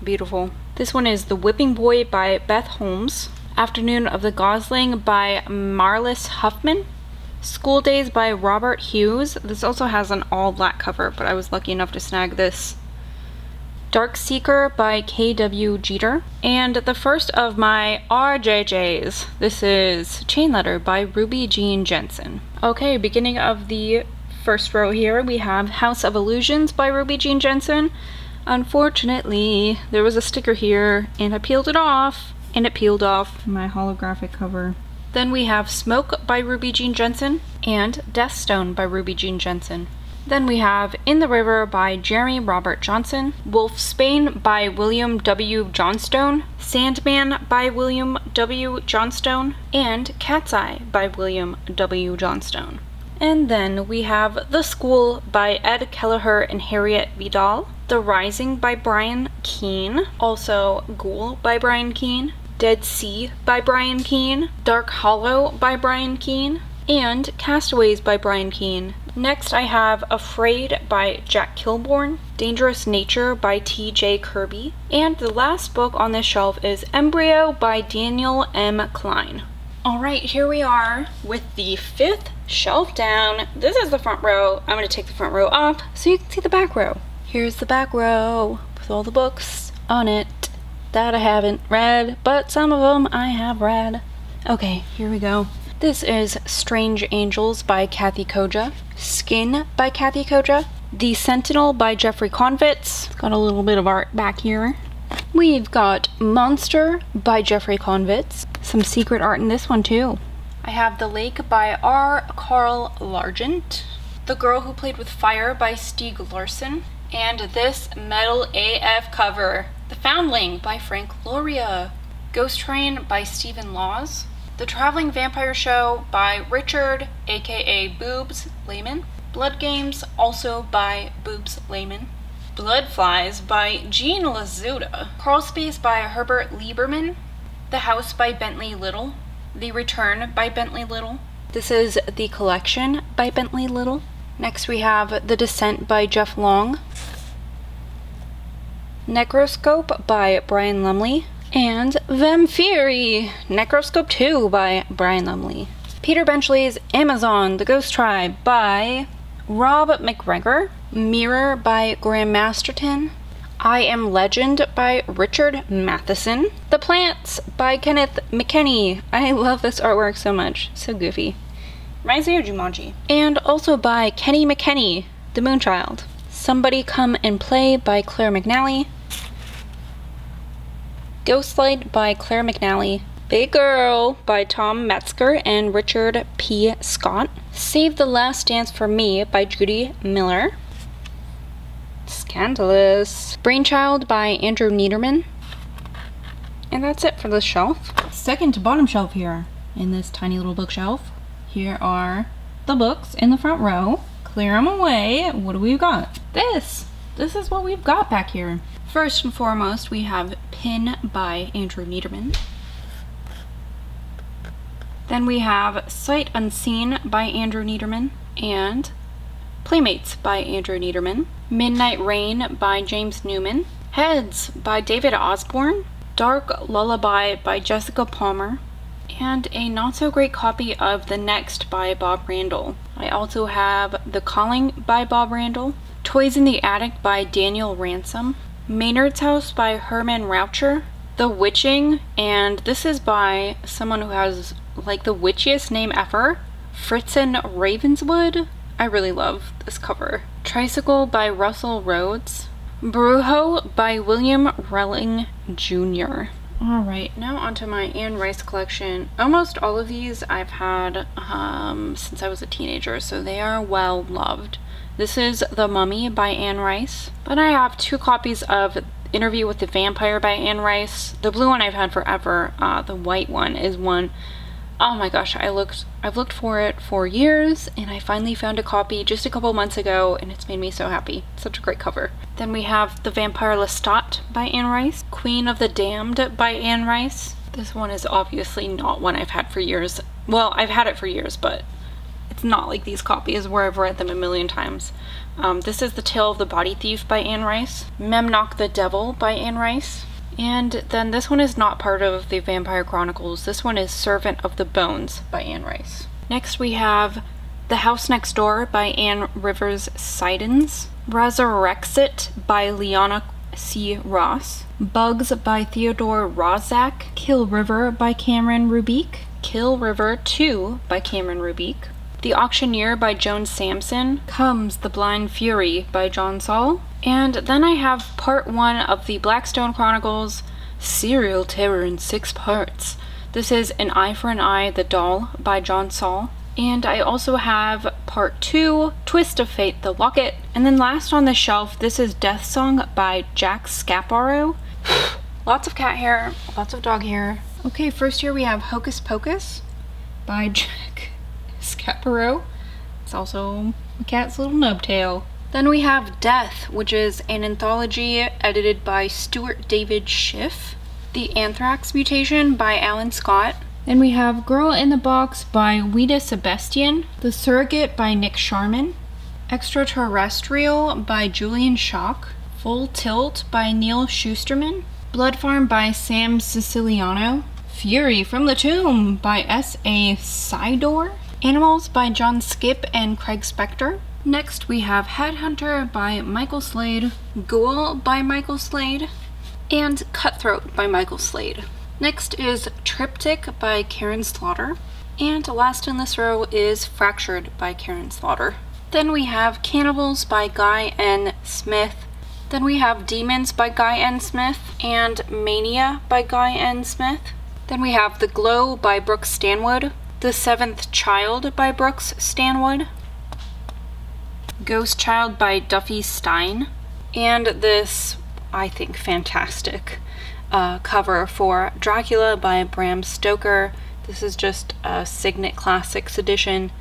Beautiful. This one is The Whipping Boy by Beth Holmes, Afternoon of the Gosling by Marlis Huffman, School Days by Robert Hughes. This also has an all black cover, but I was lucky enough to snag this. Dark Seeker by K.W. Jeter, and the first of my RJJs. This is Chain Letter by Ruby Jean Jensen. Okay, beginning of the first row here, we have House of Illusions by Ruby Jean Jensen. Unfortunately, there was a sticker here, and I peeled it off, and it peeled off my holographic cover. Then we have Smoke by Ruby Jean Jensen, and Deathstone by Ruby Jean Jensen. Then we have In the River by Jeremy Robert Johnson, Wolfsbane by William W. Johnstone, Sandman by William W. Johnstone, and Cat's Eye by William W. Johnstone. And then we have The School by Ed Kelleher and Harriet Vidal, The Rising by Brian Keene, also Ghoul by Brian Keene, Dead Sea by Brian Keene, Dark Hollow by Brian Keene, and Castaways by Brian Keene. Next I have Afraid by Jack Kilbourne, Dangerous Nature by T.J. Kirby, and the last book on this shelf is Embryo by Daniel M. Klein. Alright, here we are with the 5th shelf down. This is the front row. I'm going to take the front row off so you can see the back row. Here's the back row with all the books on it that I haven't read, but some of them I have read. Okay, here we go. This is Strange Angels by Kathy Koja, Skin by Kathy Koja, The Sentinel by Jeffrey Konvitz. It's got a little bit of art back here. We've got Monster by Jeffrey Konvitz. Some secret art in this one too. I have The Lake by R. Carl Largent, The Girl Who Played with Fire by Stieg Larsson, and this Metal AF cover, The Foundling by Frank Loria, Ghost Train by Stephen Laws, The Traveling Vampire Show by Richard, aka Boobs Lehman, Blood Games, also by Boobs Lehman, Blood Flies by Jean Lazuda, Crawl Space by Herbert Lieberman, The House by Bentley Little, The Return by Bentley Little. This is The Collection by Bentley Little. Next we have The Descent by Jeff Long, Necroscope by Brian Lumley, and Vampiri, Necroscope 2 by Brian Lumley. Peter Benchley's Amazon, The Ghost Tribe by Rob McGregor, Mirror by Graham Masterton, I Am Legend by Richard Matheson, The Plants by Kenneth McKinney. I love this artwork so much, so goofy. Reminds me of Jumanji. And also by Kenny McKinney, The Moonchild. Somebody Come and Play by Claire McNally, Ghostlight by Claire McNally, Big Girl by Tom Metzger and Richard P. Scott, Save the Last Dance for Me by Judy Miller, Scandalous, Brainchild by Andrew Niederman, and that's it for this shelf. Second to bottom shelf here in this tiny little bookshelf. Here are the books in the front row. Clear them away. What do we got? This is what we've got back here. First and foremost, we have Pin by Andrew Niederman. Then we have Sight Unseen by Andrew Niederman, and Playmates by Andrew Niederman, Midnight Rain by James Newman, Heads by David Osborne, Dark Lullaby by Jessica Palmer, and a not so great copy of The Next by Bob Randall. I also have The Calling by Bob Randall, Toys in the Attic by Daniel Ransom, Maynard's House by Herman Raucher, The Witching, and this is by someone who has like the witchiest name ever, Fritzen Ravenswood. I really love this cover. Tricycle by Russell Rhodes, Brujo by William Relling Jr. Alright, now onto my Anne Rice collection. Almost all of these I've had since I was a teenager, so they are well loved. This is The Mummy by Anne Rice. Then I have 2 copies of Interview with the Vampire by Anne Rice. The blue one I've had forever. The white one is one, oh my gosh, I've looked for it for years, and I finally found a copy just a couple months ago, and it's made me so happy. Such a great cover. Then we have The Vampire Lestat by Anne Rice, Queen of the Damned by Anne Rice. This one is obviously not one I've had for years. Well, I've had it for years, but it's not like these copies where I've read them a million times. This is The Tale of the Body Thief by Anne Rice, Memnoch the Devil by Anne Rice, and then this one is not part of the Vampire Chronicles. This one is Servant of the Bones by Anne Rice. Next we have The House Next Door by Anne Rivers Seidens, Resurrexit by Liana C. Ross, Bugs by Theodore Rozak, Kill River by Cameron Rubik, Kill River 2 by Cameron Rubik, The Auctioneer by Joan Samson, Comes the Blind Fury by John Saul, and then I have part 1 of the Blackstone Chronicles, Serial Terror in 6 parts. This is An Eye for an Eye, The Doll by John Saul. And I also have part 2, Twist of Fate, The Locket. And then last on the shelf, this is Death Song by Jack Scaparo. Lots of cat hair, lots of dog hair. Okay, first here we have Hocus Pocus by Jack Scaparo. It's also a cat's little nubtail. Then we have Death, which is an anthology edited by Stuart David Schiff. The Anthrax Mutation by Alan Scott. Then we have Girl in the Box by Wida Sebastian. The Surrogate by Nick Sharman. Extraterrestrial by Julian Schock. Full Tilt by Neil Schusterman. Blood Farm by Sam Siciliano. Fury from the Tomb by S.A. Sidor. Animals by John Skip and Craig Spector. Next we have Headhunter by Michael Slade. Ghoul by Michael Slade. And Cutthroat by Michael Slade. Next is Triptych by Karen Slaughter. And last in this row is Fractured by Karen Slaughter. Then we have Cannibals by Guy N. Smith. Then we have Demons by Guy N. Smith and Mania by Guy N. Smith. Then we have The Glow by Brooks Stanwood. The Seventh Child by Brooks Stanwood. Ghost Child by Duffy Stein. And this, I think, fantastic cover for Dracula by Bram Stoker. This is just a Signet Classics edition,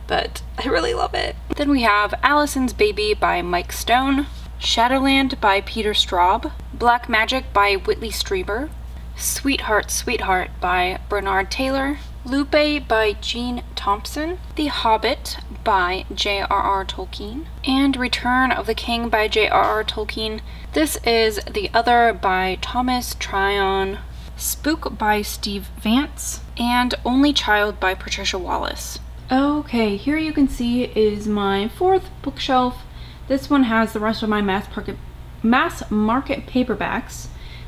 but I really love it. Then we have Allison's Baby by Mike Stone, Shadowland by Peter Straub, Black Magic by Whitley Strieber, Sweetheart, Sweetheart by Bernard Taylor, Lupe by Gene Thompson, The Hobbit by J.R.R. Tolkien, and Return of the King by J.R.R. Tolkien. This is The Other by Thomas Tryon, Spook by Steve Vance, and Only Child by Patricia Wallace. Okay, here you can see is my 4th bookshelf. This one has the rest of my mass market paperbacks,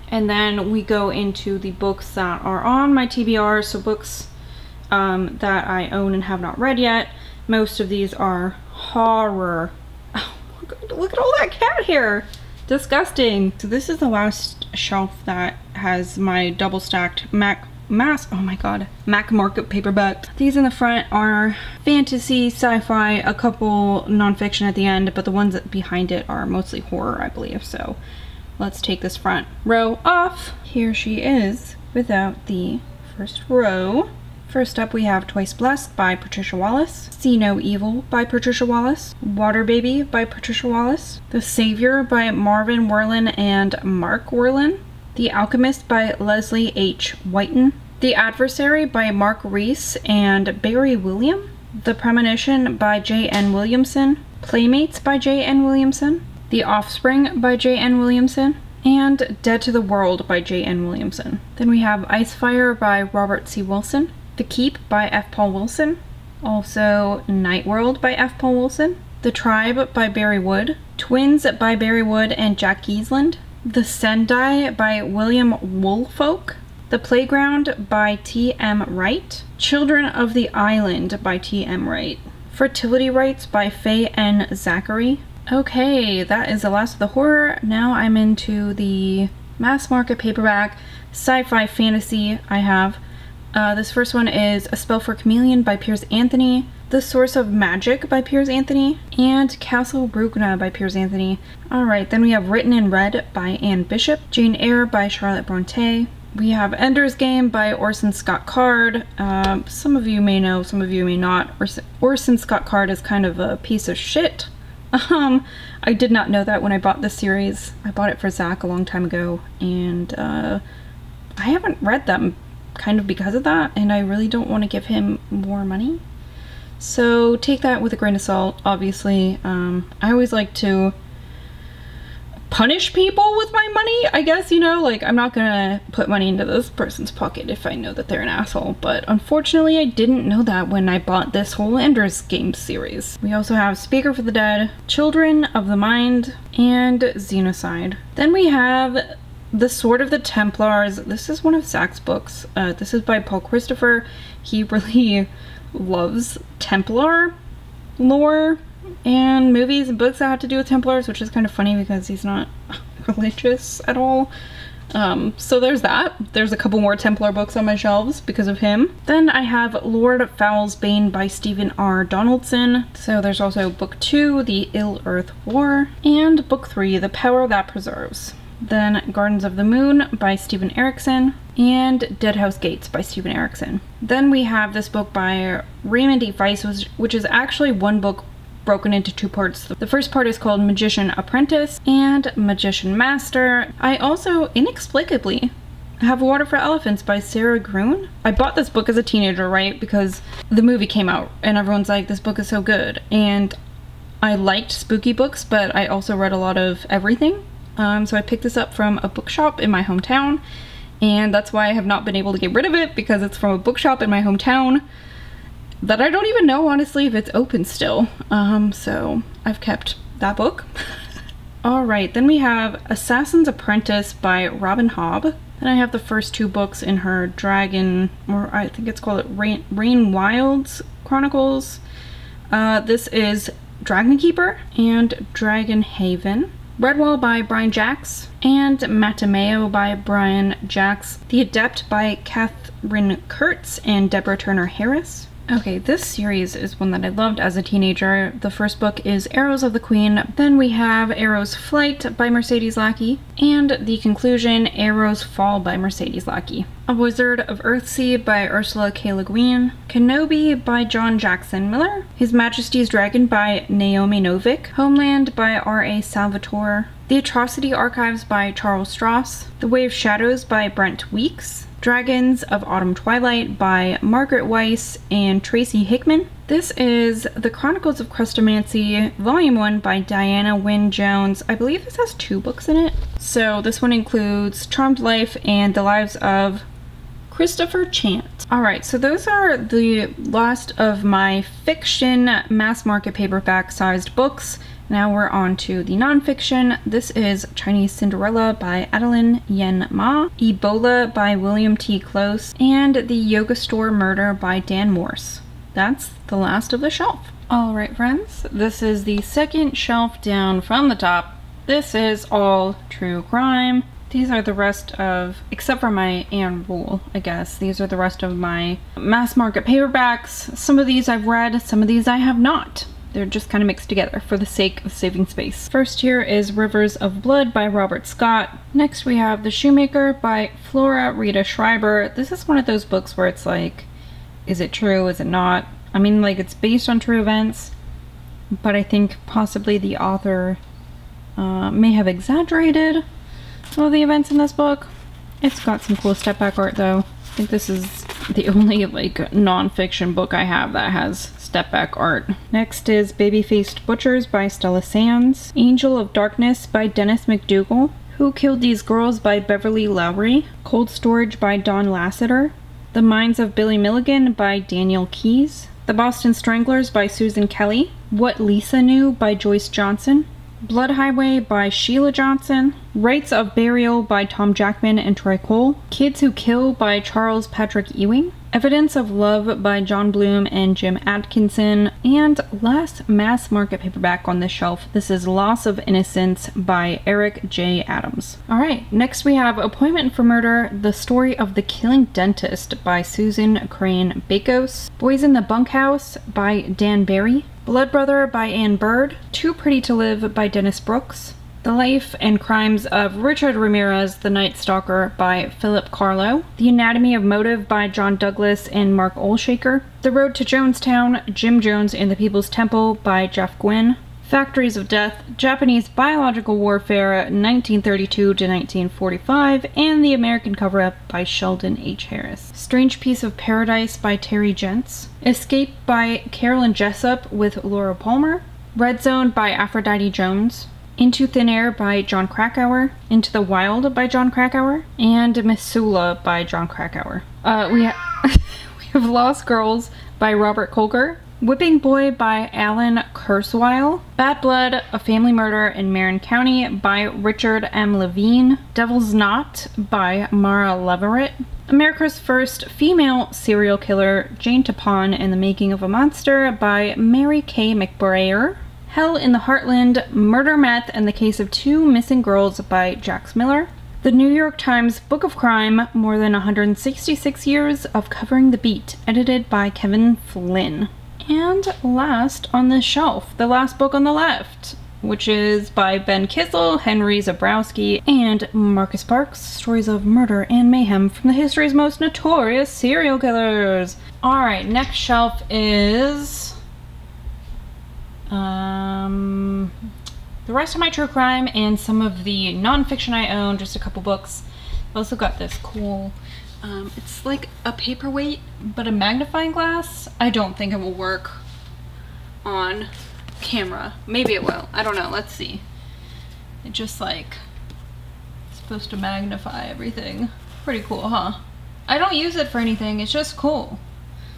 and then we go into the books that are on my TBR, so books that I own and have not read yet. Most of these are horror. Oh, look at all that cat hair! Disgusting! So this is the last shelf that has my double stacked Mac market paperback. These in the front are fantasy, sci-fi, a couple nonfiction at the end, but the ones behind it are mostly horror, I believe. So let's take this front row off. Here she is without the first row. First up we have Twice Blessed by Patricia Wallace, See No Evil by Patricia Wallace, Water Baby by Patricia Wallace, The Savior by Marvin Werlin and Mark Werlin, The Alchemist by Leslie H. Whiten, The Adversary by Mark Reese and Barry William, The Premonition by J.N. Williamson, Playmates by J.N. Williamson, The Offspring by J.N. Williamson, and Dead to the World by J.N. Williamson. Then we have Icefire by Robert C. Wilson, The Keep by F. Paul Wilson, also Night World by F. Paul Wilson, The Tribe by Barry Wood, Twins by Barry Wood and Jack Giesland, The Sendai by William Woolfolk, The Playground by T.M. Wright, Children of the Island by T.M. Wright, Fertility Rites by Faye N. Zachary. Okay, that is the last of the horror. Now I'm into the mass market paperback sci-fi fantasy I have. This first one is A Spell for Chameleon by Piers Anthony, The Source of Magic by Piers Anthony, and Castle Brugna by Piers Anthony. Alright, then we have Written in Red by Anne Bishop, Jane Eyre by Charlotte Bronte. We have Ender's Game by Orson Scott Card. Some of you may know, some of you may not. Orson Scott Card is kind of a piece of shit. I did not know that when I bought this series. I bought it for Zach a long time ago, and I haven't read them kind of because of that, and I really don't want to give him more money. So take that with a grain of salt, obviously. I always like to punish people with my money, I guess, you know, like I'm not gonna put money into this person's pocket if I know that they're an asshole, but unfortunately I didn't know that when I bought this whole Ender's Game series. We also have Speaker for the Dead, Children of the Mind, and Xenocide. Then we have The Sword of the Templars. This is one of Zach's books. This is by Paul Christopher. He really loves Templar lore and movies and books that have to do with Templars, which is kind of funny because he's not religious at all. So there's that. There's a couple more Templar books on my shelves because of him. Then I have Lord Foul's Bane by Stephen R. Donaldson. So there's also book 2, The Ill Earth War, and book 3, The Power That Preserves. Then Gardens of the Moon by Stephen Erickson, and Deadhouse Gates by Stephen Erickson. Then we have this book by Raymond E. Weiss, which is actually one book broken into two parts. The first part is called Magician Apprentice and Magician Master. I also inexplicably have Water for Elephants by Sarah Gruen. I bought this book as a teenager, right? Because the movie came out and everyone's like, this book is so good. And I liked spooky books, but I also read a lot of everything. So I picked this up from a bookshop in my hometown, and that's why I have not been able to get rid of it, because it's from a bookshop in my hometown that I don't even know, honestly, if it's open still. So I've kept that book. Alright, then we have Assassin's Apprentice by Robin Hobb. Then I have the first two books in her Dragon, or I think it's called Rain Wilds Chronicles. This is Dragon Keeper and Dragon Haven. Redwall by Brian Jacks, and Matameo by Brian Jacks. The Adept by Catherine Kurtz and Deborah Turner Harris. Okay, this series is one that I loved as a teenager. The first book is Arrows of the Queen. Then we have Arrow's Flight by Mercedes Lackey, and the conclusion, Arrow's Fall by Mercedes Lackey. A Wizard of Earthsea by Ursula K. Le Guin. Kenobi by John Jackson Miller. His Majesty's Dragon by Naomi Novik. Homeland by R.A. Salvatore. The Atrocity Archives by Charles Stross. The Way of Shadows by Brent Weeks. Dragons of Autumn Twilight by Margaret Weiss and Tracy Hickman. This is The Chronicles of Chrestomanci, Volume 1 by Diana Wynne Jones. I believe this has 2 books in it. So this one includes Charmed Life and The Lives of Christopher Chant. Alright, so those are the last of my fiction mass market paperback sized books. Now we're on to the nonfiction. This is Chinese Cinderella by Adeline Yen Ma, Ebola by William T. Close, and The Yoga Store Murder by Dan Morse. That's the last of the shelf. Alright friends, this is the second shelf down from the top. This is all true crime. These are the rest of, except for my Anne Rule, I guess, these are the rest of my mass market paperbacks. Some of these I've read, some of these I have not. They're just kind of mixed together for the sake of saving space. First here is Rivers of Blood by Robert Scott. Next we have The Shoemaker by Flora Rita Schreiber. This is one of those books where it's like, is it true, is it not? I mean, like, it's based on true events, but I think possibly the author may have exaggerated some of the events in this book. It's got some cool step back art though. I think this is the only like non-fiction book I have that has step back art. Next is Baby-Faced Butchers by Stella Sands. Angel of Darkness by Dennis McDougall. Who Killed These Girls by Beverly Lowry. Cold Storage by Don Lasseter. The Minds of Billy Milligan by Daniel Keyes. The Boston Stranglers by Susan Kelly, What Lisa Knew by Joyce Johnson, Blood Highway by Sheila Johnson, Rites of Burial by Tom Jackman and Troy Cole, Kids Who Kill by Charles Patrick Ewing, Evidence of Love by John Bloom and Jim Atkinson, and last mass market paperback on this shelf, this is Loss of Innocence by Eric J. Adams. Alright, next we have Appointment for Murder, The Story of the Killing Dentist by Susan Crane Bakos, Boys in the Bunkhouse by Dan Barry, Blood Brother by Anne Bird, Too Pretty to Live by Dennis Brooks, The Life and Crimes of Richard Ramirez, the Night Stalker by Philip Carlo, The Anatomy of Motive by John Douglas and Mark Olshaker, The Road to Jonestown, Jim Jones and the People's Temple by Jeff Gwynne, Factories of Death, Japanese Biological Warfare 1932 to 1945, and The American Cover-Up by Sheldon H. Harris. Strange Piece of Paradise by Terry Gents, Escape by Carolyn Jessup with Laura Palmer, Red Zone by Aphrodite Jones, Into Thin Air by John Krakauer, Into the Wild by John Krakauer, and Missoula by John Krakauer. We have Lost Girls by Robert Kolker, Whipping Boy by Alan Kurzweil, Bad Blood, A Family Murder in Marin County by Richard M. Levine, Devil's Knot by Mara Leverett, America's First Female Serial Killer, Jane Tapon and the Making of a Monster by Mary Kay McBrayer, Hell in the Heartland, Murder, Meth, and the Case of Two Missing Girls by Jax Miller, The New York Times Book of Crime, More Than 166 Years of Covering the Beat, edited by Kevin Flynn. And last on this shelf, the last book on the left, which is by Ben Kissel, Henry Zabrowski, and Marcus Parks, Stories of Murder and Mayhem from the history's most notorious serial killers. Alright, next shelf is the rest of my true crime and some of the nonfiction I own, just a couple books. I've also got this cool, it's like a paperweight, but a magnifying glass. I don't think it will work on camera. Maybe it will. I don't know. Let's see. It just like, it's supposed to magnify everything. Pretty cool, huh? I don't use it for anything. It's just cool.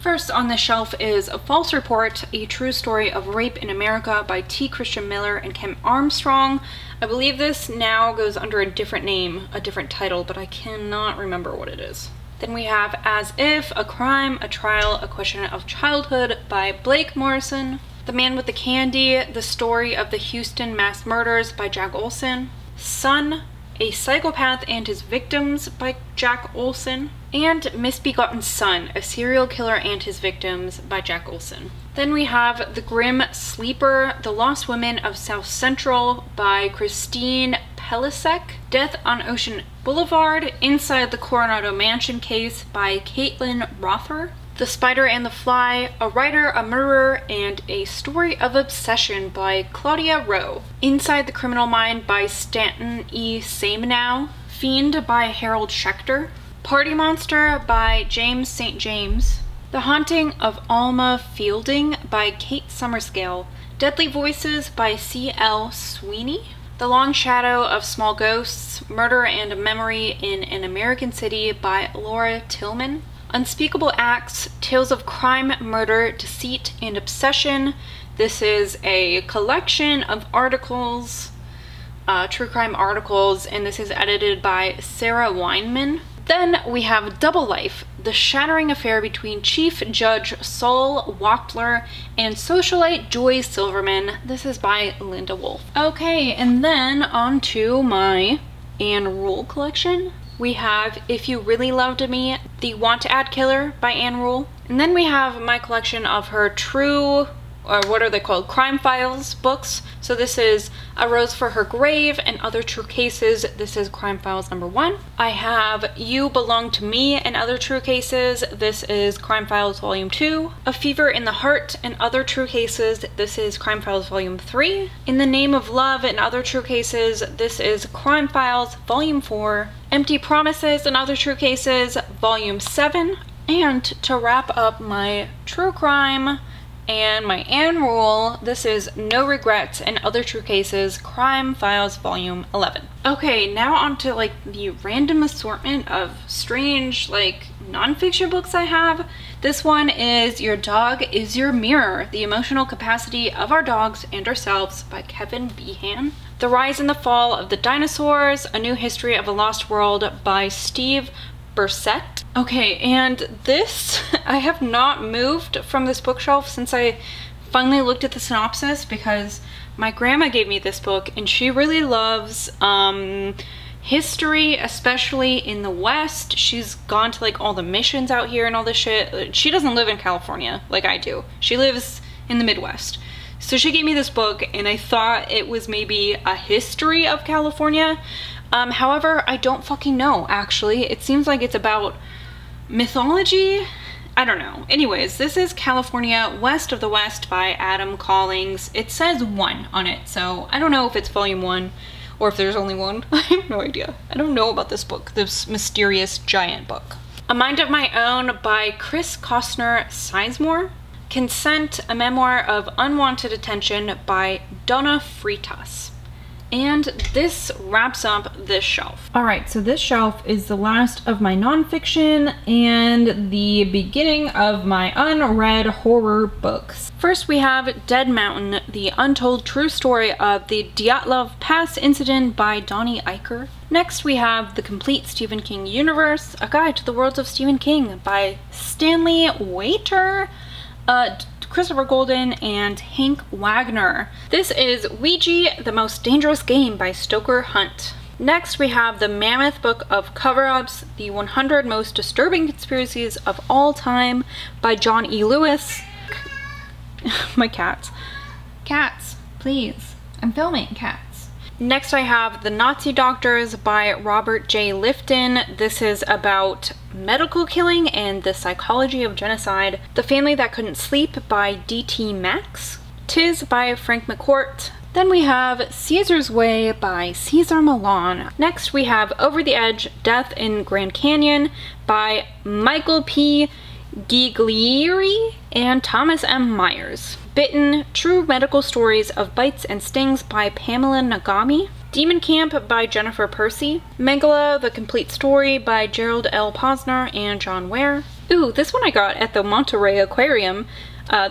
First on this shelf is A False Report, A True Story of Rape in America by T. Christian Miller and Kim Armstrong. I believe this now goes under a different name, a different title, but I cannot remember what it is. Then we have As If, A Crime, A Trial, A Question of Childhood by Blake Morrison. The Man with the Candy, The Story of the Houston Mass Murders by Jack Olson. Son, A Psychopath and His Victims by Jack Olson. And Misbegotten Son, A Serial Killer and His Victims by Jack Olson. Then we have The Grim Sleeper, The Lost Women of South Central by Christine Pelisek. Death on Ocean Boulevard, Inside the Coronado Mansion Case by Caitlin Rother. The Spider and the Fly, A Writer, a Murderer, and A Story of Obsession by Claudia Rowe. Inside the Criminal Mind by Stanton E. Samenow. Fiend by Harold Schechter. Party Monster by James St. James. The Haunting of Alma Fielding by Kate Summerscale. Deadly Voices by C.L. Sweeney. The Long Shadow of Small Ghosts, Murder and Memory in an American City by Laura Tillman. Unspeakable Acts, Tales of Crime, Murder, Deceit, and Obsession. This is a collection of articles, true crime articles, and this is edited by Sarah Weinman. Then we have Double Life, The Shattering Affair Between Chief Judge Saul Wachtler and socialite Joy Silverman. This is by Linda Wolf. Okay, and then on to my Ann Rule collection. We have If You Really Loved Me, The Want to Add Killer by Ann Rule. And then we have my collection of her true, or what are they called, crime files books. So this is A Rose for Her Grave and Other True Cases. This is Crime Files #1. I have You Belong to Me and Other True Cases. This is Crime Files Volume 2. A Fever in the Heart and Other True Cases. This is Crime Files Volume 3. In the Name of Love and Other True Cases. This is Crime Files Volume 4. Empty Promises and Other True Cases Volume 7. And to wrap up my true crime And my Anne Rule, this is No Regrets and Other True Cases, Crime Files Volume 11. Okay, now on to like the random assortment of strange like nonfiction books I have. This one is Your Dog is Your Mirror, The Emotional Capacity of Our Dogs and Ourselves by Kevin Behan. The Rise and the Fall of the Dinosaurs, A New History of a Lost World by Steve Bursett. Okay, and this, I have not moved from this bookshelf since I finally looked at the synopsis, because my grandma gave me this book and she really loves history, especially in the West. She's gone to like all the missions out here and all this shit. She doesn't live in California like I do. She lives in the Midwest. So she gave me this book and I thought it was maybe a history of California. However, I don't fucking know, actually. It seems like it's about mythology. I don't know. Anyways, this is California West of the West by Adam Collins. It says 1 on it, so I don't know if it's volume 1 or if there's only one. I have no idea. I don't know about this book, this mysterious giant book. A Mind of My Own by Chris Costner Sizemore. Consent, a memoir of unwanted attention by Donna Freitas. And this wraps up this shelf. All right, so this shelf is the last of my nonfiction and the beginning of my unread horror books. First we have Dead Mountain, the untold true story of the Dyatlov Pass incident by Donnie Eicher. Next we have The Complete Stephen King Universe, A Guide to the Worlds of Stephen King by Stanley Waiter, Christopher Golden, and Hank Wagner. This is Ouija, The Most Dangerous Game by Stoker Hunt. Next we have The Mammoth Book of Cover-Ups, The 100 Most Disturbing Conspiracies of All Time by John E. Lewis. My cats. Cats, please. I'm filming, cats. Next I have The Nazi Doctors by Robert J. Lifton. This is about medical killing and the psychology of genocide. The Family That Couldn't Sleep by D.T. Max. Tis by Frank McCourt. Then we have Caesar's Way by Cesar Millan. Next we have Over the Edge, Death in Grand Canyon by Michael P. Giglieri and Thomas M. Myers. Bitten, True Medical Stories of Bites and Stings by Pamela Nagami. Demon Camp by Jennifer Percy. Megala, The Complete Story by Gerald L. Posner and John Ware. Ooh, this one I got at the Monterey Aquarium.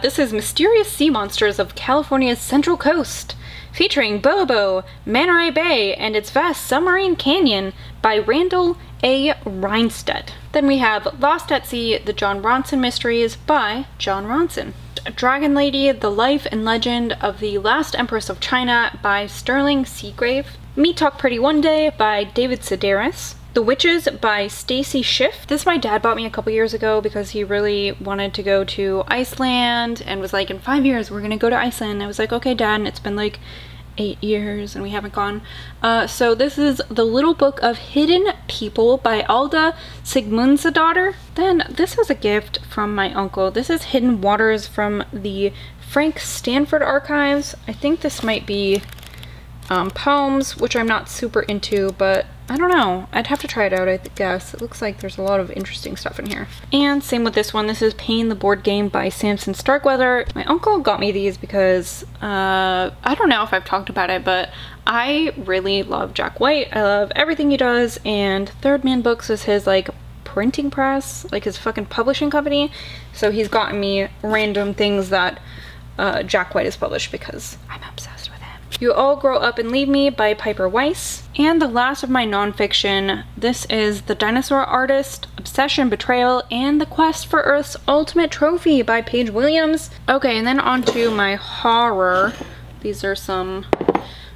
This is Mysterious Sea Monsters of California's Central Coast, featuring Bobo, Manta Ray Bay, and its vast submarine canyon by Randall A. Reinstedt. Then we have Lost at Sea, The John Ronson Mysteries by John Ronson. Dragon Lady, The Life and Legend of the Last Empress of China by Sterling Seagrave. Me Talk Pretty One Day by David Sedaris. The Witches by Stacy Schiff. This my dad bought me a couple years ago because he really wanted to go to Iceland and was like, in 5 years we're gonna go to Iceland. I was like, okay dad, and it's been like 8 years and we haven't gone. So this is The Little Book of Hidden People by Alda Sigmundsdottir. Then this is a gift from my uncle. This is Hidden Waters from the Frank Stanford Archives. I think this might be poems, which I'm not super into, but I don't know. I'd have to try it out, I guess. It looks like there's a lot of interesting stuff in here. And same with this one. This is Pain the Board Game by Samson Starkweather. My uncle got me these because, I don't know if I've talked about it, but I really love Jack White. I love everything he does, and Third Man Books is his, like, printing press, like his fucking publishing company. So he's gotten me random things that Jack White has published because I'm obsessed with him. You All Grow Up and Leave Me by Piper Weiss. And the last of my nonfiction, this is The Dinosaur Artist, Obsession, Betrayal, and the Quest for Earth's Ultimate Trophy by Paige Williams. Okay, and then on to my horror. These are some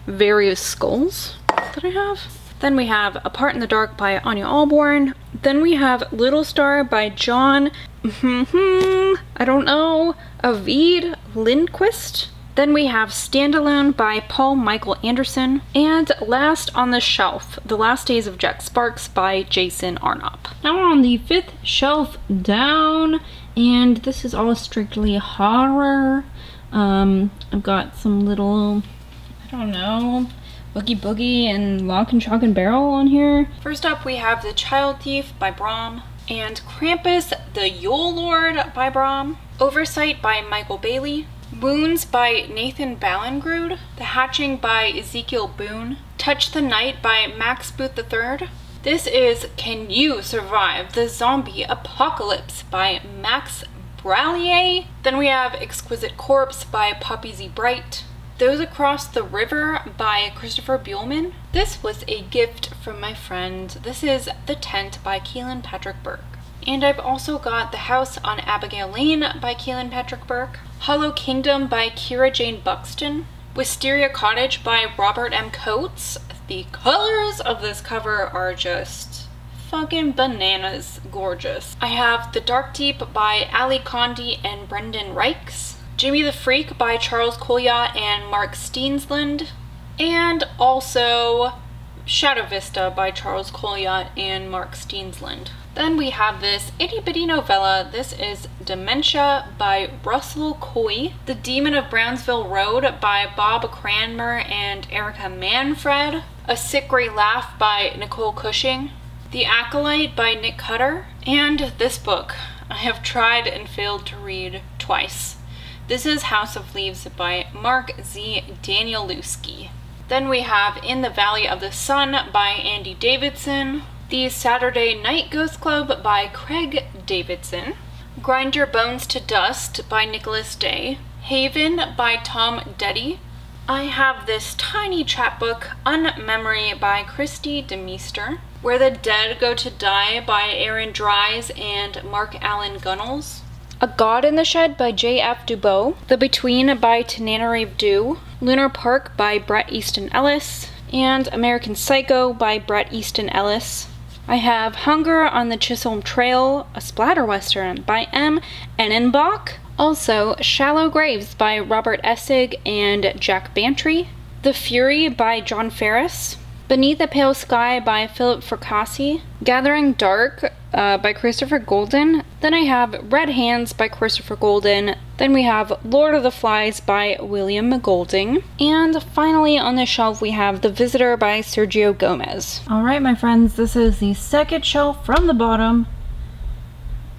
various skulls that I have. Then we have Apart in the Dark by Anya Alborn. Then we have Little Star by John, I don't know, Avid Lindquist. Then we have Standalone by Paul Michael Anderson. And last on the shelf, The Last Days of Jack Sparks by Jason Arnott. Now we're on the 5th shelf down, and this is all strictly horror. I've got some little, I don't know, Boogie Boogie and Lock and Shock and Barrel on here. First up we have The Child Thief by Bram, and Krampus the Yule Lord by Bram. Oversight by Michael Bailey, Wounds by Nathan Ballingrud, The Hatching by Ezekiel Boone, Touch the Night by Max Booth III. This is Can You Survive the Zombie Apocalypse by Max Brallier. Then we have Exquisite Corpse by Poppy Z. Bright, Those Across the River by Christopher Buehlman. This was a gift from my friend. This is The Tent by Keelan Patrick Burke. And I've also got The House on Abigail Lane by Keelan Patrick Burke, Hollow Kingdom by Kira Jane Buxton, Wisteria Cottage by Robert M. Coates. The colors of this cover are just fucking bananas gorgeous. I have The Dark Deep by Ali Condi and Brendan Reichs, Jimmy the Freak by Charles Colliot and Mark Steensland, and also Shadow Vista by Charles Colliot and Mark Steensland. Then we have this itty bitty novella. This is Dementia by Russell Coy, The Demon of Brownsville Road by Bob Cranmer and Erica Manfred, A Sick Grey Laugh by Nicole Cushing, The Acolyte by Nick Cutter, and this book I have tried and failed to read twice. This is House of Leaves by Mark Z. Danielewski. Then we have In the Valley of the Sun by Andy Davidson, The Saturday Night Ghost Club by Craig Davidson, Grind Your Bones to Dust by Nicholas Day, Haven by Tom Deddy. I have this tiny chapbook, Unmemory by Christy DeMeester, Where the Dead Go to Die by Aaron Dries and Mark Allen Gunnels, A God in the Shed by J.F. Dubois, The Between by Tananarive Due, Lunar Park by Bret Easton Ellis, and American Psycho by Bret Easton Ellis. I have Hunger on the Chisholm Trail, a splatter western by M. Ennenbach. Also, Shallow Graves by Robert Essig and Jack Bantry. The Fury by John Ferris. Beneath a Pale Sky by Philip Fracassi. Gathering Dark by Christopher Golden. Then I have Red Hands by Christopher Golden. Then we have Lord of the Flies by William Golding. And finally on the shelf we have The Visitor by Sergio Gomez. Alright my friends, this is the second shelf from the bottom.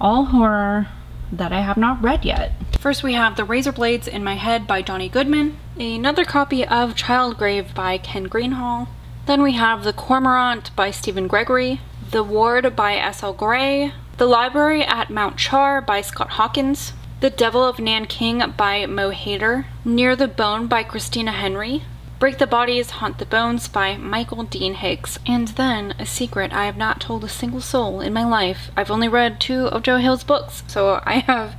All horror that I have not read yet. First we have The Razor Blades in My Head by Donnie Goodman. Another copy of Childgrave by Ken Greenhall. Then we have The Cormorant by Stephen Gregory, The Ward by S.L. Gray, The Library at Mount Char by Scott Hawkins, The Devil of Nanking by Mo Hader, Near the Bone by Christina Henry, Break the Bodies, Haunt the Bones by Michael Dean Higgs, and then a secret I have not told a single soul in my life. I've only read 2 of Joe Hill's books, so I have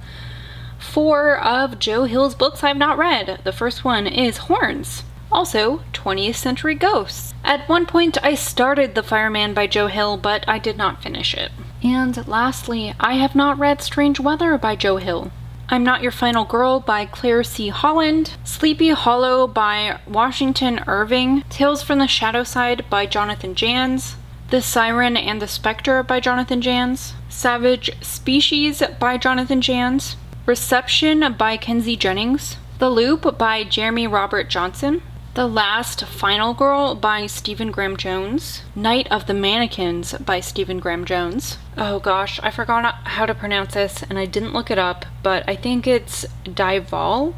4 of Joe Hill's books I have not read. The first one is Horns. Also, 20th Century Ghosts. At one point I started The Fireman by Joe Hill, but I did not finish it. And lastly, I have not read Strange Weather by Joe Hill. I'm Not Your Final Girl by Claire C. Holland, Sleepy Hollow by Washington Irving, Tales from the Shadow Side by Jonathan Janz, The Siren and the Spectre by Jonathan Janz, Savage Species by Jonathan Janz, Reception by Kenzie Jennings, The Loop by Jeremy Robert Johnson, The Last Final Girl by Stephen Graham Jones, Night of the Mannequins by Stephen Graham Jones. Oh gosh, I forgot how to pronounce this and I didn't look it up, but I think it's Dival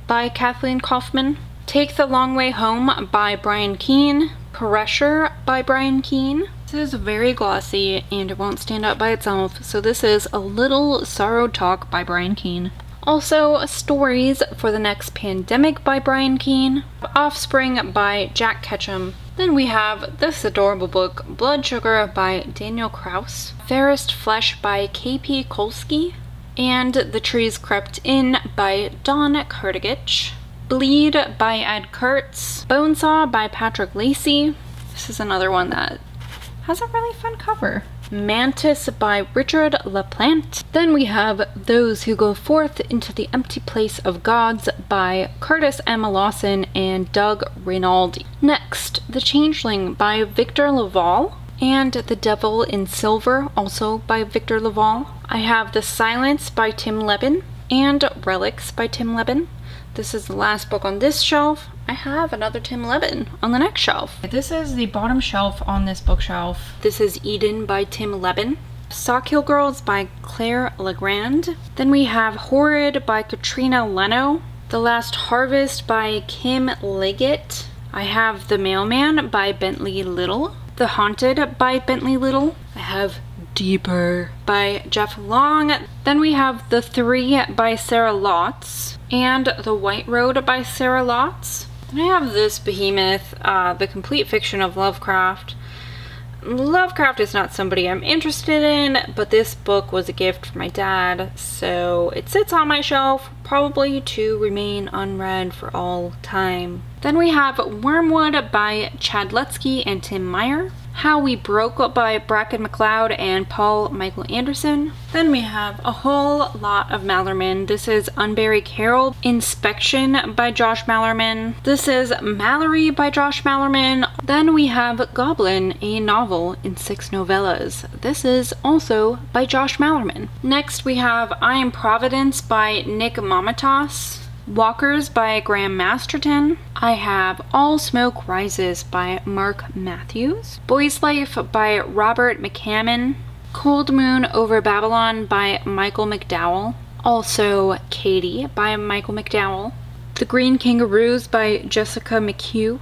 by Kathleen Kaufman. Take the Long Way Home by Brian Keene, Pressure by Brian Keene. This is very glossy and it won't stand up by itself, so this is A Little Sorrow Talk by Brian Keene. Also, Stories for the Next Pandemic by Brian Keene, Offspring by Jack Ketchum. Then we have this adorable book, Blood Sugar by Daniel Kraus, Fairest Flesh by K.P. Kolsky, and The Trees Crept In by Don Kurtagich, Bleed by Ed Kurtz, Bonesaw by Patrick Lacey. This is another one that has a really fun cover. Mantis by Richard LaPlante. Then we have Those Who Go Forth into the Empty Place of Gods by Curtis M. Lawson and Doug Rinaldi. Next, The Changeling by Victor Laval, and The Devil in Silver, also by Victor Laval. I have The Silence by Tim Levin and Relics by Tim Levin. This is the last book on this shelf. I have another Tim Levin on the next shelf. This is the bottom shelf on this bookshelf. This is Eden by Tim Levin. Sock Hill Girls by Claire Legrand. Then we have Horrid by Katrina Leno. The Last Harvest by Kim Liggett. I have The Mailman by Bentley Little. The Haunted by Bentley Little. I have Deeper by Jeff Long. Then we have The Three by Sarah Lotz and The White Road by Sarah Lotz. Then I have this behemoth, The Complete Fiction of Lovecraft. Lovecraft is not somebody I'm interested in, but this book was a gift from my dad, so it sits on my shelf, probably to remain unread for all time. Then we have Wormwood by Chad Lutzke and Tim Meyer. How We Broke by Bracken McLeod and Paul Michael Anderson. Then we have a whole lot of Mallerman. This is Unbury Carol. Inspection by Josh Mallerman. This is Mallory by Josh Mallerman. Then we have Goblin, a novel in 6 novellas. This is also by Josh Mallerman. Next we have I Am Providence by Nick Mamatas. Walkers by Graham Masterton. I have All Smoke Rises by Mark Matthews. Boy's Life by Robert McCammon. Cold Moon Over Babylon by Michael McDowell. Also Katie by Michael McDowell. The Green Kangaroos by Jessica McHugh.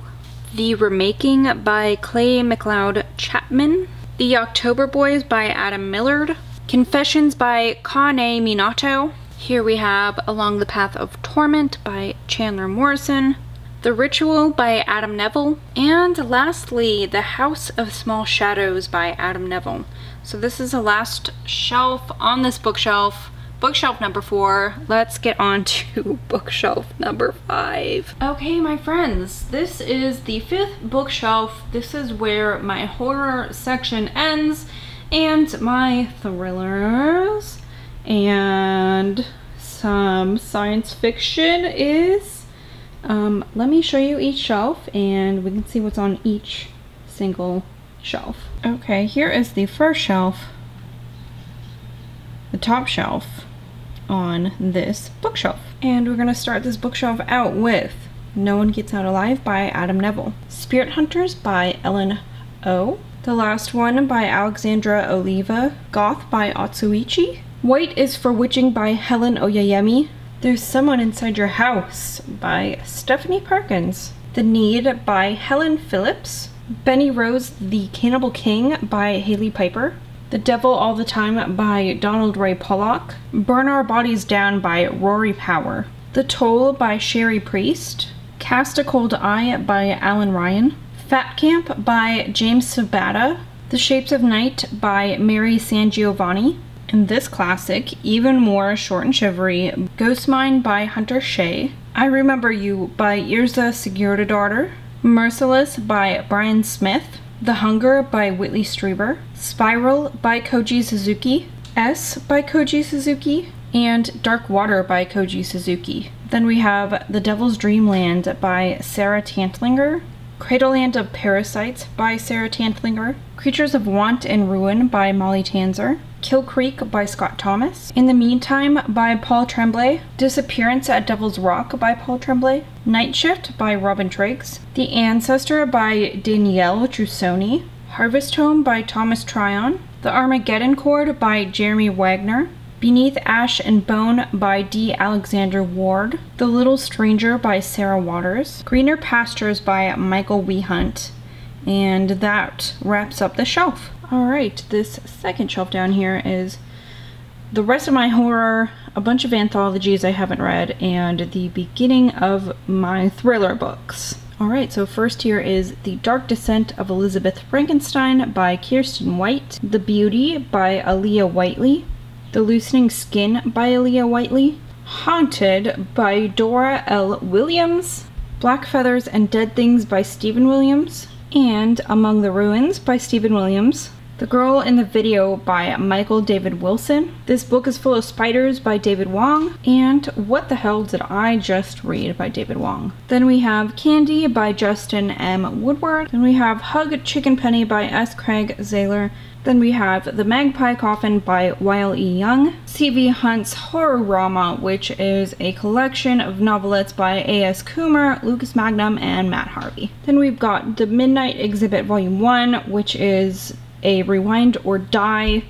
The Remaking by Clay McLeod Chapman. The October Boys by Adam Millard. Confessions by Kane Minato. Here we have Along the Path of Torment by Chandler Morrison, The Ritual by Adam Neville, and lastly, The House of Small Shadows by Adam Neville. So this is the last shelf on this bookshelf, bookshelf number 4. Let's get on to bookshelf number 5. Okay, my friends, this is the 5th bookshelf. This is where my horror section ends, and my thrillers and some science fiction is. Let me show you each shelf and we can see what's on each single shelf. Okay, here is the first shelf, the top shelf on this bookshelf. And we're gonna start this bookshelf out with No One Gets Out Alive by Adam Neville, Spirit Hunters by Ellen O, The Last One by Alexandra Oliva, Goth by Atsuichi, White is for Witching by Helen Oyeyemi, There's Someone Inside Your House by Stephanie Perkins, The Need by Helen Phillips, Benny Rose the Cannibal King by Haley Piper, The Devil All the Time by Donald Ray Pollock, Burn Our Bodies Down by Rory Power, The Toll by Sherry Priest, Cast a Cold Eye by Alan Ryan, Fat Camp by James Sabata, The Shapes of Night by Mary Sangiovanni, and this classic, even more short and shivery, Ghost Mine by Hunter Shea, I Remember You by Yrsa Sigurdardóttir, Merciless by Brian Smith, The Hunger by Whitley Strieber, Spiral by Koji Suzuki, S by Koji Suzuki, and Dark Water by Koji Suzuki. Then we have The Devil's Dreamland by Sarah Tantlinger, Cradleland of Parasites by Sarah Tantlinger, Creatures of Want and Ruin by Molly Tanzer, Kill Creek by Scott Thomas, In the Meantime by Paul Tremblay, Disappearance at Devil's Rock by Paul Tremblay, Night Shift by Robin Triggs, The Ancestor by Danielle Trussoni, Harvest Home by Thomas Tryon, The Armageddon Chord by Jeremy Wagner, Beneath Ash and Bone by D. Alexander Ward, The Little Stranger by Sarah Waters, Greener Pastures by Michael Wehunt, and that wraps up the shelf. Alright, this second shelf down here is the rest of my horror, a bunch of anthologies I haven't read, and the beginning of my thriller books. Alright, so first here is The Dark Descent of Elizabeth Frankenstein by Kirsten White, The Beauty by Aaliyah Whiteley, The Loosening Skin by Aaliyah Whiteley, Haunted by Dora L. Williams, Black Feathers and Dead Things by Stephen Williams, and Among the Ruins by Stephen Williams, The Girl in the Video by Michael David Wilson, This Book is Full of Spiders by David Wong, and What the Hell Did I Just Read by David Wong. Then we have Candy by Justin M. Woodward. Then we have Hug Chicken Penny by S. Craig Zahler. Then we have The Magpie Coffin by Weil E. Young, C.V. Hunt's Horrorama, which is a collection of novelettes by A.S. Coomer, Lucas Magnum, and Matt Harvey. Then we've got The Midnight Exhibit Volume 1, which is a Rewind or Die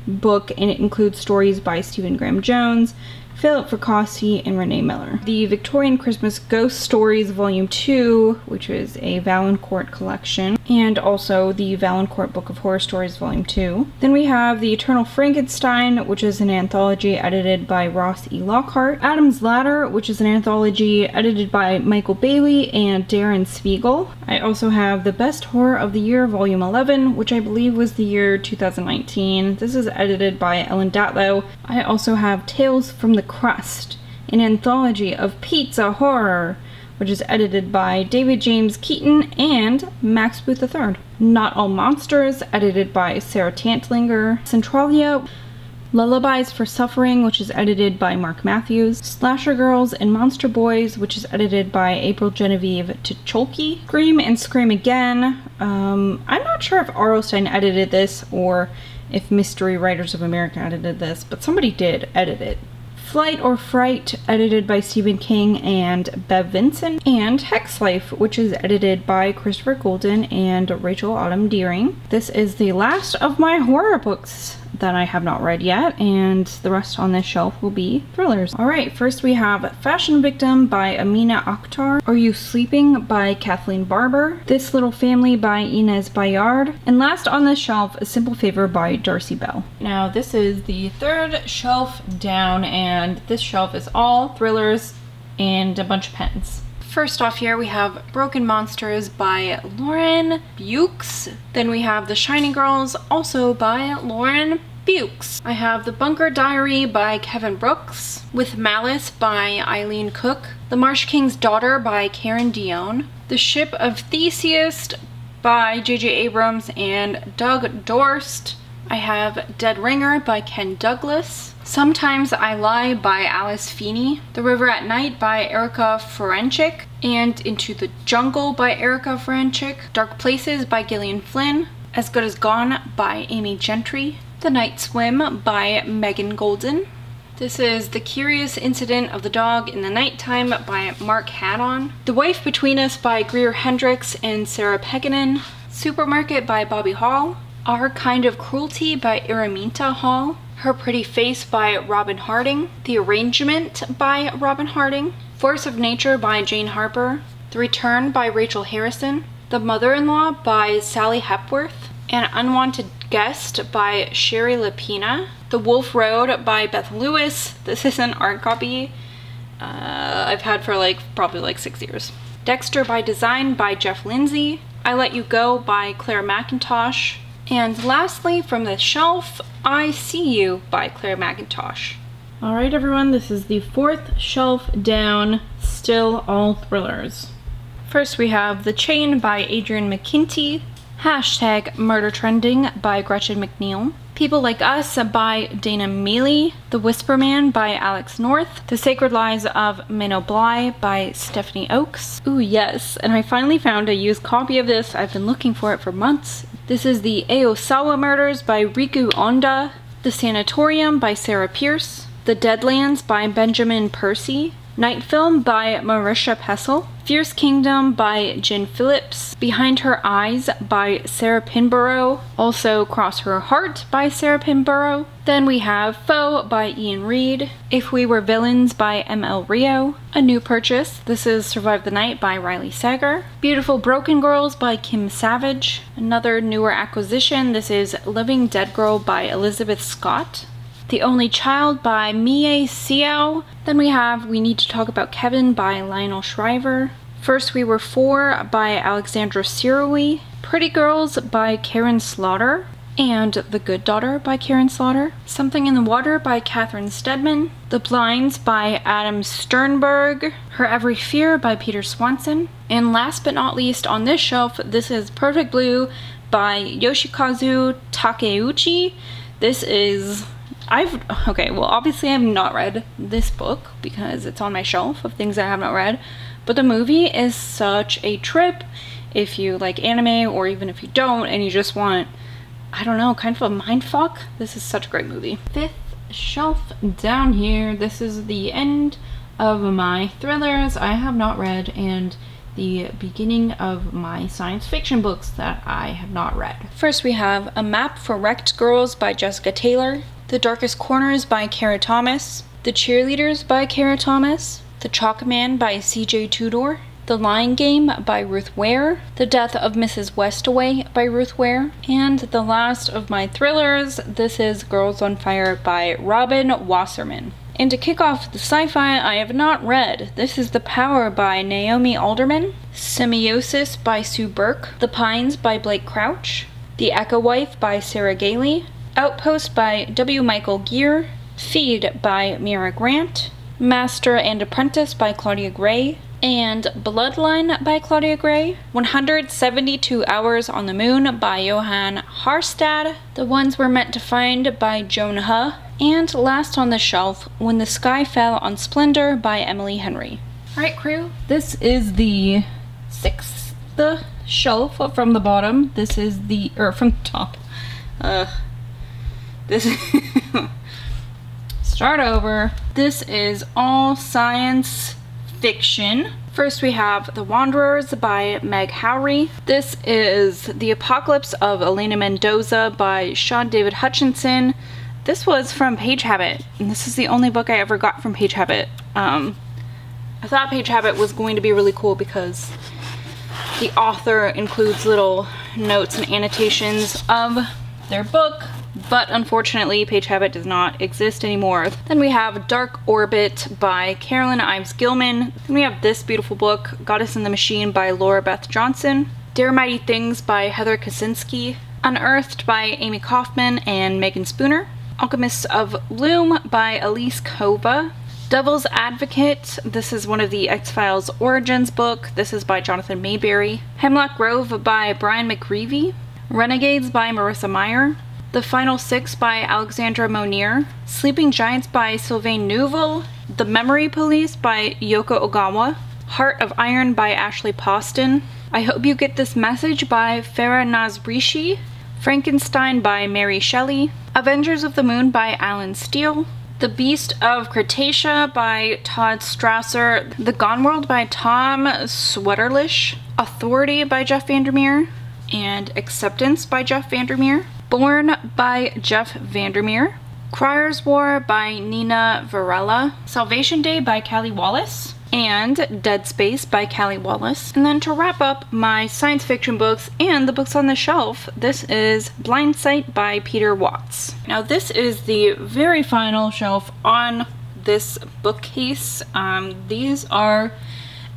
book, and it includes stories by Stephen Graham Jones, Philip Fracassi, and Renee Miller. The Victorian Christmas Ghost Stories Volume 2, which is a Valancourt collection, and also the Valancourt Book of Horror Stories Volume 2. Then we have The Eternal Frankenstein, which is an anthology edited by Ross E. Lockhart. Adam's Ladder, which is an anthology edited by Michael Bailey and Darren Spiegel. I also have The Best Horror of the Year Volume 11, which I believe was the year 2019. This is edited by Ellen Datlow. I also have Tales from the Crust, an anthology of pizza horror, which is edited by David James Keaton and Max Booth III. Not All Monsters, edited by Sarah Tantlinger. Centralia, Lullabies for Suffering, which is edited by Mark Matthews. Slasher Girls and Monster Boys, which is edited by April Genevieve Tucholke. Scream and Scream Again. I'm not sure if R.L. Stine edited this or if Mystery Writers of America edited this, but somebody did edit it. Flight or Fright, edited by Stephen King and Bev Vincent, and Hex Life, which is edited by Christopher Golden and Rachel Autumn Deering. This is the last of my horror books that I have not read yet, and the rest on this shelf will be thrillers. Alright, first we have Fashion Victim by Amina Akhtar, Are You Sleeping by Kathleen Barber, This Little Family by Inez Bayard, and last on this shelf, A Simple Favor by Darcy Bell. Now this is the third shelf down, and this shelf is all thrillers and a bunch of pens. First off here we have Broken Monsters by Lauren Bukes. Then we have The Shining Girls, also by Lauren Bukes. I have The Bunker Diary by Kevin Brooks, With Malice by Eileen Cook, The Marsh King's Daughter by Karen Dion, The Ship of Theseus by J.J. Abrams and Doug Dorst. I have Dead Ringer by Ken Douglas, Sometimes I Lie by Alice Feeney, The River at Night by Erica Ferencik, and Into the Jungle by Erica Ferencik, Dark Places by Gillian Flynn, As Good as Gone by Amy Gentry, The Night Swim by Megan Golden. This is The Curious Incident of the Dog in the Nighttime by Mark Haddon, The Wife Between Us by Greer Hendricks and Sarah Pegganen, Supermarket by Bobby Hall, Our Kind of Cruelty by Araminta Hall, Her Pretty Face by Robin Harding, The Arrangement by Robin Harding, Force of Nature by Jane Harper, The Return by Rachel Harrison, The Mother-in-Law by Sally Hepworth, An Unwanted Guest by Sherry Lapina, The Wolf Road by Beth Lewis. This is an art copy I've had for probably 6 years. Dexter by Design by Jeff Lindsay, I Let You Go by Claire McIntosh, and lastly from the shelf, I See You by Claire McIntosh. Alright everyone, this is the fourth shelf down, still all thrillers. First we have The Chain by Adrian McKinty, Hashtag Murder Trending by Gretchen McNeil, People Like Us by Dana Mealy, The Whisper Man by Alex North, The Sacred Lies of Minnow Bly by Stephanie Oakes. Ooh yes, and I finally found a used copy of this. I've been looking for it for months. This is The Aosawa Murders by Riku Onda, The Sanatorium by Sarah Pierce, The Deadlands by Benjamin Percy, Night Film by Marisha Pessel, Fierce Kingdom by Jen Phillips, Behind Her Eyes by Sarah Pinborough, also Cross Her Heart by Sarah Pinborough. Then we have Foe by Ian Reid, If We Were Villains by M.L. Rio, a new purchase. This is Survive the Night by Riley Sager, Beautiful Broken Girls by Kim Savage, another newer acquisition. This is Living Dead Girl by Elizabeth Scott, The Only Child by Mie Xiao. Then we have We Need to Talk About Kevin by Lionel Shriver, First We Were Four by Alexandra Sirowy, Pretty Girls by Karen Slaughter, and The Good Daughter by Karen Slaughter, Something in the Water by Catherine Stedman, The Blinds by Adam Sternberg, Her Every Fear by Peter Swanson, and last but not least on this shelf, this is Perfect Blue by Yoshikazu Takeuchi. This is... okay, well obviously I have not read this book because it's on my shelf of things I have not read, but the movie is such a trip if you like anime, or even if you don't and you just want, I don't know, kind of a mind fuck. This is such a great movie. Fifth shelf down here, this is the end of my thrillers I have not read, and the beginning of my science fiction books that I have not read. First we have A Map for Wrecked Girls by Jessica Taylor, The Darkest Corners by Kara Thomas, The Cheerleaders by Kara Thomas, The Chalk Man by C.J. Tudor, The Lying Game by Ruth Ware, The Death of Mrs. Westaway by Ruth Ware, and the last of my thrillers, this is Girls on Fire by Robin Wasserman. And to kick off the sci-fi I have not read, this is The Power by Naomi Alderman, Semiosis by Sue Burke, The Pines by Blake Crouch, The Echo Wife by Sarah Gailey, Outpost by W. Michael Geer, Feed by Mira Grant, Master and Apprentice by Claudia Gray, and Bloodline by Claudia Gray, 172 Hours on the Moon by Johan Harstad, The Ones We're Meant to Find by Joan Huh, and last on the shelf, When the Sky Fell on Splendor by Emily Henry. Alright crew, this is the 6th shelf from the bottom. This is the, or from the top. This is start over. This is all science fiction. First we have The Wanderers by Meg Howry. This is The Apocalypse of Elena Mendoza by Sean David Hutchinson. This was from Page Habit, and this is the only book I ever got from Page Habit. I thought Page Habit was going to be really cool because the author includes little notes and annotations of their book, but unfortunately Page Habit does not exist anymore. Then we have Dark Orbit by Carolyn Ives Gilman. Then we have this beautiful book, Goddess in the Machine by Laura Beth Johnson, Dare Mighty Things by Heather Kaczynski, Unearthed by Amy Kaufman and Megan Spooner, Alchemists of Loom by Elise Kova, Devil's Advocate, this is one of the X-Files Origins book, this is by Jonathan Mayberry, Hemlock Grove by Brian McGreevy, Renegades by Marissa Meyer, The Final Six by Alexandra Monier, Sleeping Giants by Sylvain Neuvel, The Memory Police by Yoko Ogawa, Heart of Iron by Ashley Poston, I Hope You Get This Message by Farah Nazrishi, Frankenstein by Mary Shelley, Avengers of the Moon by Alan Steele, The Beast of Cretaceous by Todd Strasser, The Gone World by Tom Sweterlish, Authority by Jeff Vandermeer, and Acceptance by Jeff Vandermeer, Born by Jeff Vandermeer, Crier's War by Nina Varela, Salvation Day by Callie Wallace, and Dead Space by Callie Wallace. And then to wrap up my science fiction books and the books on the shelf, this is Blind Sight by Peter Watts. Now this is the very final shelf on this bookcase. These are,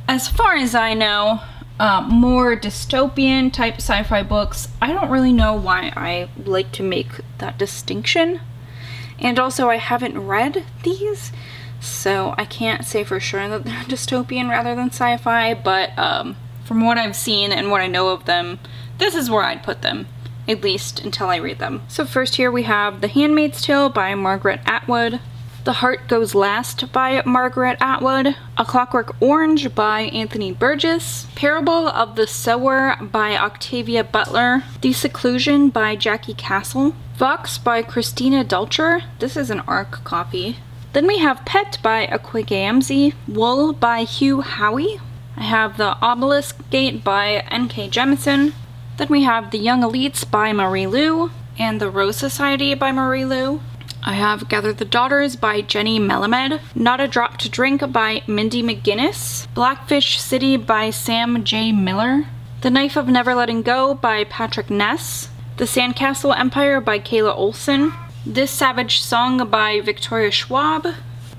as far as I know, more dystopian type sci-fi books. I don't really know why I like to make that distinction. And also I haven't read these, so I can't say for sure that they're dystopian rather than sci-fi, but from what I've seen and what I know of them, this is where I'd put them, at least until I read them. So first here we have The Handmaid's Tale by Margaret Atwood, The Heart Goes Last by Margaret Atwood, A Clockwork Orange by Anthony Burgess, Parable of the Sower by Octavia Butler, The Seclusion by Jackie Castle, Vox by Christina Dulcher, this is an ARC copy. Then we have Pet by Akwe Gamzee, Wool by Hugh Howey. I have The Obelisk Gate by N.K. Jemisin. Then we have The Young Elites by Marie Lu, and The Rose Society by Marie Lu. I have Gather the Daughters by Jenny Melamed, Not a Drop to Drink by Mindy McGinnis, Blackfish City by Sam J. Miller, The Knife of Never Letting Go by Patrick Ness, The Sandcastle Empire by Kayla Olson, This Savage Song by Victoria Schwab,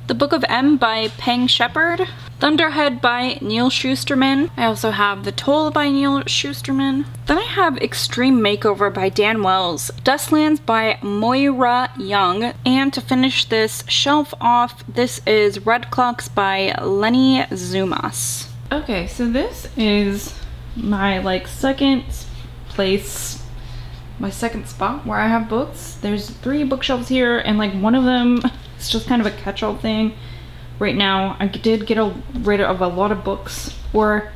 The Book of M by Peng Shepard, Thunderhead by Neil Shusterman. I also have The Toll by Neil Shusterman. Then I have Extreme Makeover by Dan Wells, Dustlands by Moira Young, and to finish this shelf off, this is Red Clocks by Lenny Zumas. Okay, so this is my second place, my second spot where I have books. There's 3 bookshelves here, and one of them is just kind of a catch-all thing. Right now, I did get rid of a lot of books, or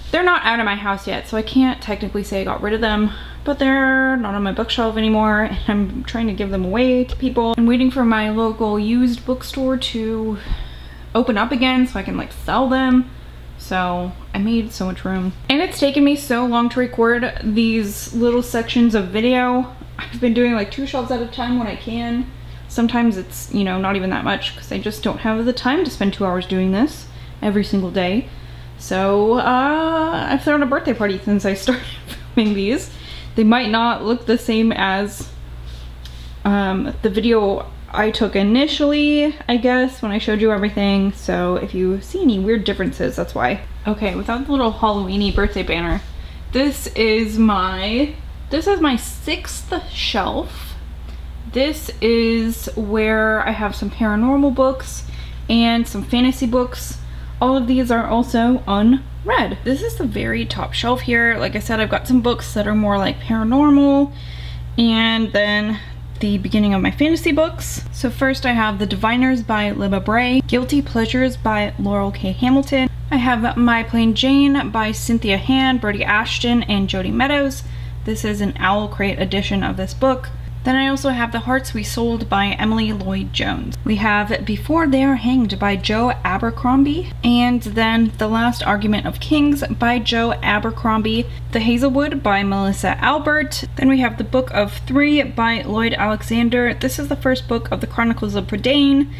they're not out of my house yet, so I can't technically say I got rid of them, but they're not on my bookshelf anymore, and I'm trying to give them away to people. I'm waiting for my local used bookstore to open up again so I can sell them. So I made so much room. And it's taken me so long to record these little sections of video. I've been doing like 2 shelves at a time when I can. Sometimes it's, you know, not even that much because I just don't have the time to spend 2 hours doing this every single day. So I've thrown a birthday party since I started filming these. They might not look the same as the video I took initially, I guess, when I showed you everything. So if you see any weird differences, that's why. Okay, without the little Halloween-y birthday banner, this is my 6th shelf. This is where I have some paranormal books and some fantasy books. All of these are also unread. This is the very top shelf here. Like I said, I've got some books that are more like paranormal, and then the beginning of my fantasy books. So first I have The Diviners by Libba Bray, Guilty Pleasures by Laurel K. Hamilton. I have My Plain Jane by Cynthia Han, Brody Ashton, and Jody Meadows. This is an Owl Crate edition of this book. Then I also have The Hearts We Sold by Emily Lloyd Jones. We have Before They Are Hanged by Joe Abercrombie, and then The Last Argument of Kings by Joe Abercrombie, The Hazelwood by Melissa Albert. Then we have The Book of Three by Lloyd Alexander. This is the first book of the Chronicles of Prydain.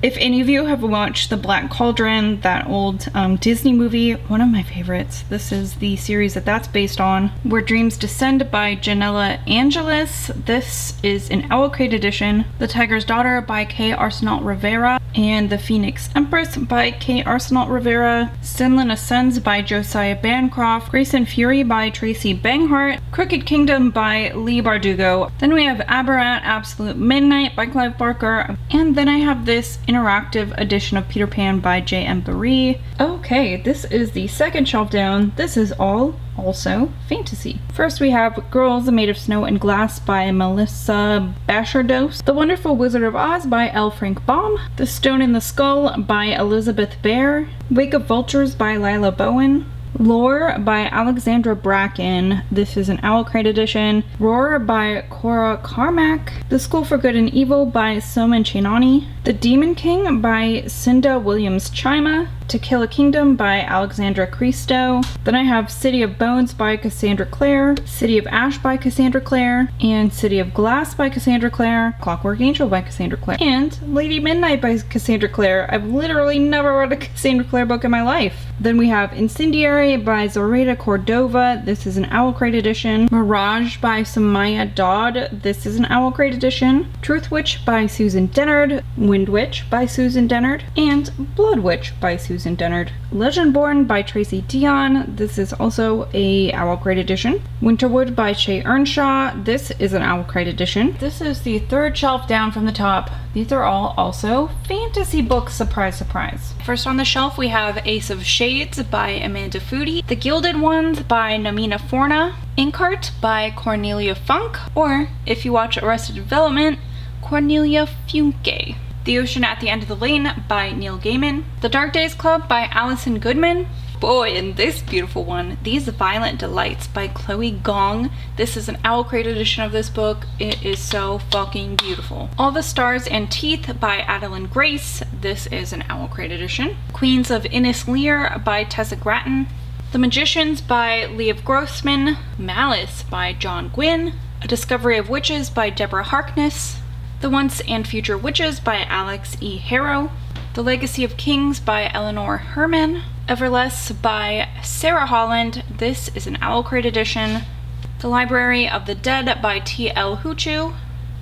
If any of you have watched The Black Cauldron, that old Disney movie, one of my favorites. This is the series that's based on. Where Dreams Descend by Janella Angelis. This is an Owl Crate edition. The Tiger's Daughter by K. Arsenault Rivera, and The Phoenix Empress by K. Arsenault Rivera. Sinlin Ascends by Josiah Bancroft. Grace and Fury by Tracy Banghart. Crooked Kingdom by Lee Bardugo. Then we have Aberrat Absolute Midnight by Clive Barker. And then I have this interactive edition of Peter Pan by J.M. Barrie. Okay, this is the second shelf down. This is all also fantasy. First we have Girls Made of Snow and Glass by Melissa Bashardos. The Wonderful Wizard of Oz by L. Frank Baum. The Stone in the Skull by Elizabeth Bear. Wake of Vultures by Lila Bowen. Lore by Alexandra Bracken. This is an Owl Crate edition. Roar by Cora Carmack. The School for Good and Evil by Soman Chainani. The Demon King by Cinda Williams Chima. To Kill a Kingdom by Alexandra Cristo. Then I have City of Bones by Cassandra Clare, City of Ash by Cassandra Clare, and City of Glass by Cassandra Clare, Clockwork Angel by Cassandra Clare, and Lady Midnight by Cassandra Clare. I've literally never read a Cassandra Clare book in my life. Then we have Incendiary by Zoraida Cordova. This is an Owl Crate edition. Mirage by Samaya Dodd. This is an Owl Crate edition. Truth Witch by Susan Dennard. Wind Witch by Susan Dennard. And Blood Witch by Susan Dennard. Legendborn by Tracy Dion. This is also a Owl Crate edition. Winterwood by Shay Earnshaw. This is an Owl Crate edition. This is the third shelf down from the top. These are all also fantasy books, surprise, surprise. First on the shelf we have Ace of Shades by Amanda Foody, The Gilded Ones by Nomina Forna, Inkheart by Cornelia Funk, or if you watch Arrested Development, Cornelia Funke. The Ocean at the End of the Lane by Neil Gaiman, The Dark Days Club by Allison Goodman. Boy, and this beautiful one, These Violent Delights by Chloe Gong. This is an Owl Crate edition of this book. It is so fucking beautiful. All the Stars and Teeth by Adeline Grace. This is an Owl Crate edition. Queens of Innis Lear by Tessa Gratton. The Magicians by Liev Grossman. Malice by John Gwynne. A Discovery of Witches by Deborah Harkness. The Once and Future Witches by Alex E. Harrow. The Legacy of Kings by Eleanor Herman. Everless by Sarah Holland. This is an Owl Crate edition. The Library of the Dead by T.L. Huchu.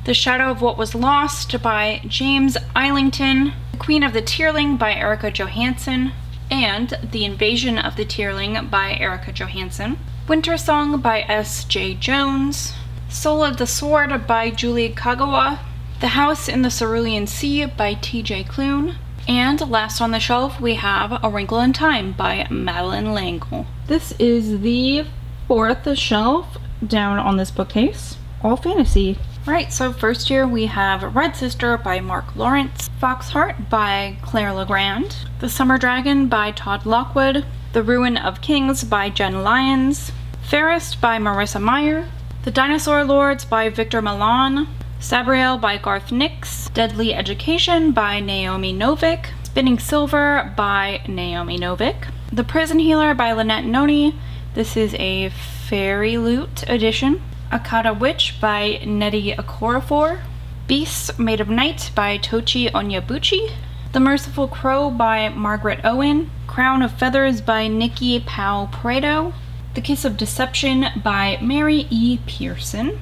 The Shadow of What Was Lost by James Islington. The Queen of the Tearling by Erica Johansson. And The Invasion of the Tearling by Erica Johansson. Winter Song by S.J. Jones. Soul of the Sword by Julie Kagawa. The House in the Cerulean Sea by T.J. Klune. And last on the shelf we have A Wrinkle in Time by Madeline L'Engle. This is the fourth shelf down on this bookcase. All fantasy. Right, so first here we have Red Sister by Mark Lawrence, Foxheart by Claire Legrand, The Summer Dragon by Todd Lockwood, The Ruin of Kings by Jen Lyons, Fairest by Marissa Meyer, The Dinosaur Lords by Victor Milan, Sabriel by Garth Nix, Deadly Education by Naomi Novik, Spinning Silver by Naomi Novik. The Prison Healer by Lynette Noni. This is a Fairy Loot edition. Akata Witch by Nettie Okorafor. Beasts Made of Night by Tochi Onyebuchi. The Merciful Crow by Margaret Owen. Crown of Feathers by Nikki Powell Pareto. The Kiss of Deception by Mary E. Pearson.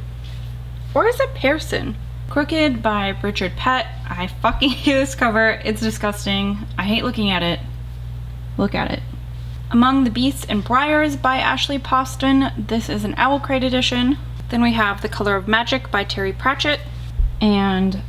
Or is it Pearson? Crooked by Richard Pett. I fucking hate this cover. It's disgusting. I hate looking at it. Look at it. Among the Beasts and Briars by Ashley Poston. This is an Owl Crate edition. Then we have The Color of Magic by Terry Pratchett. And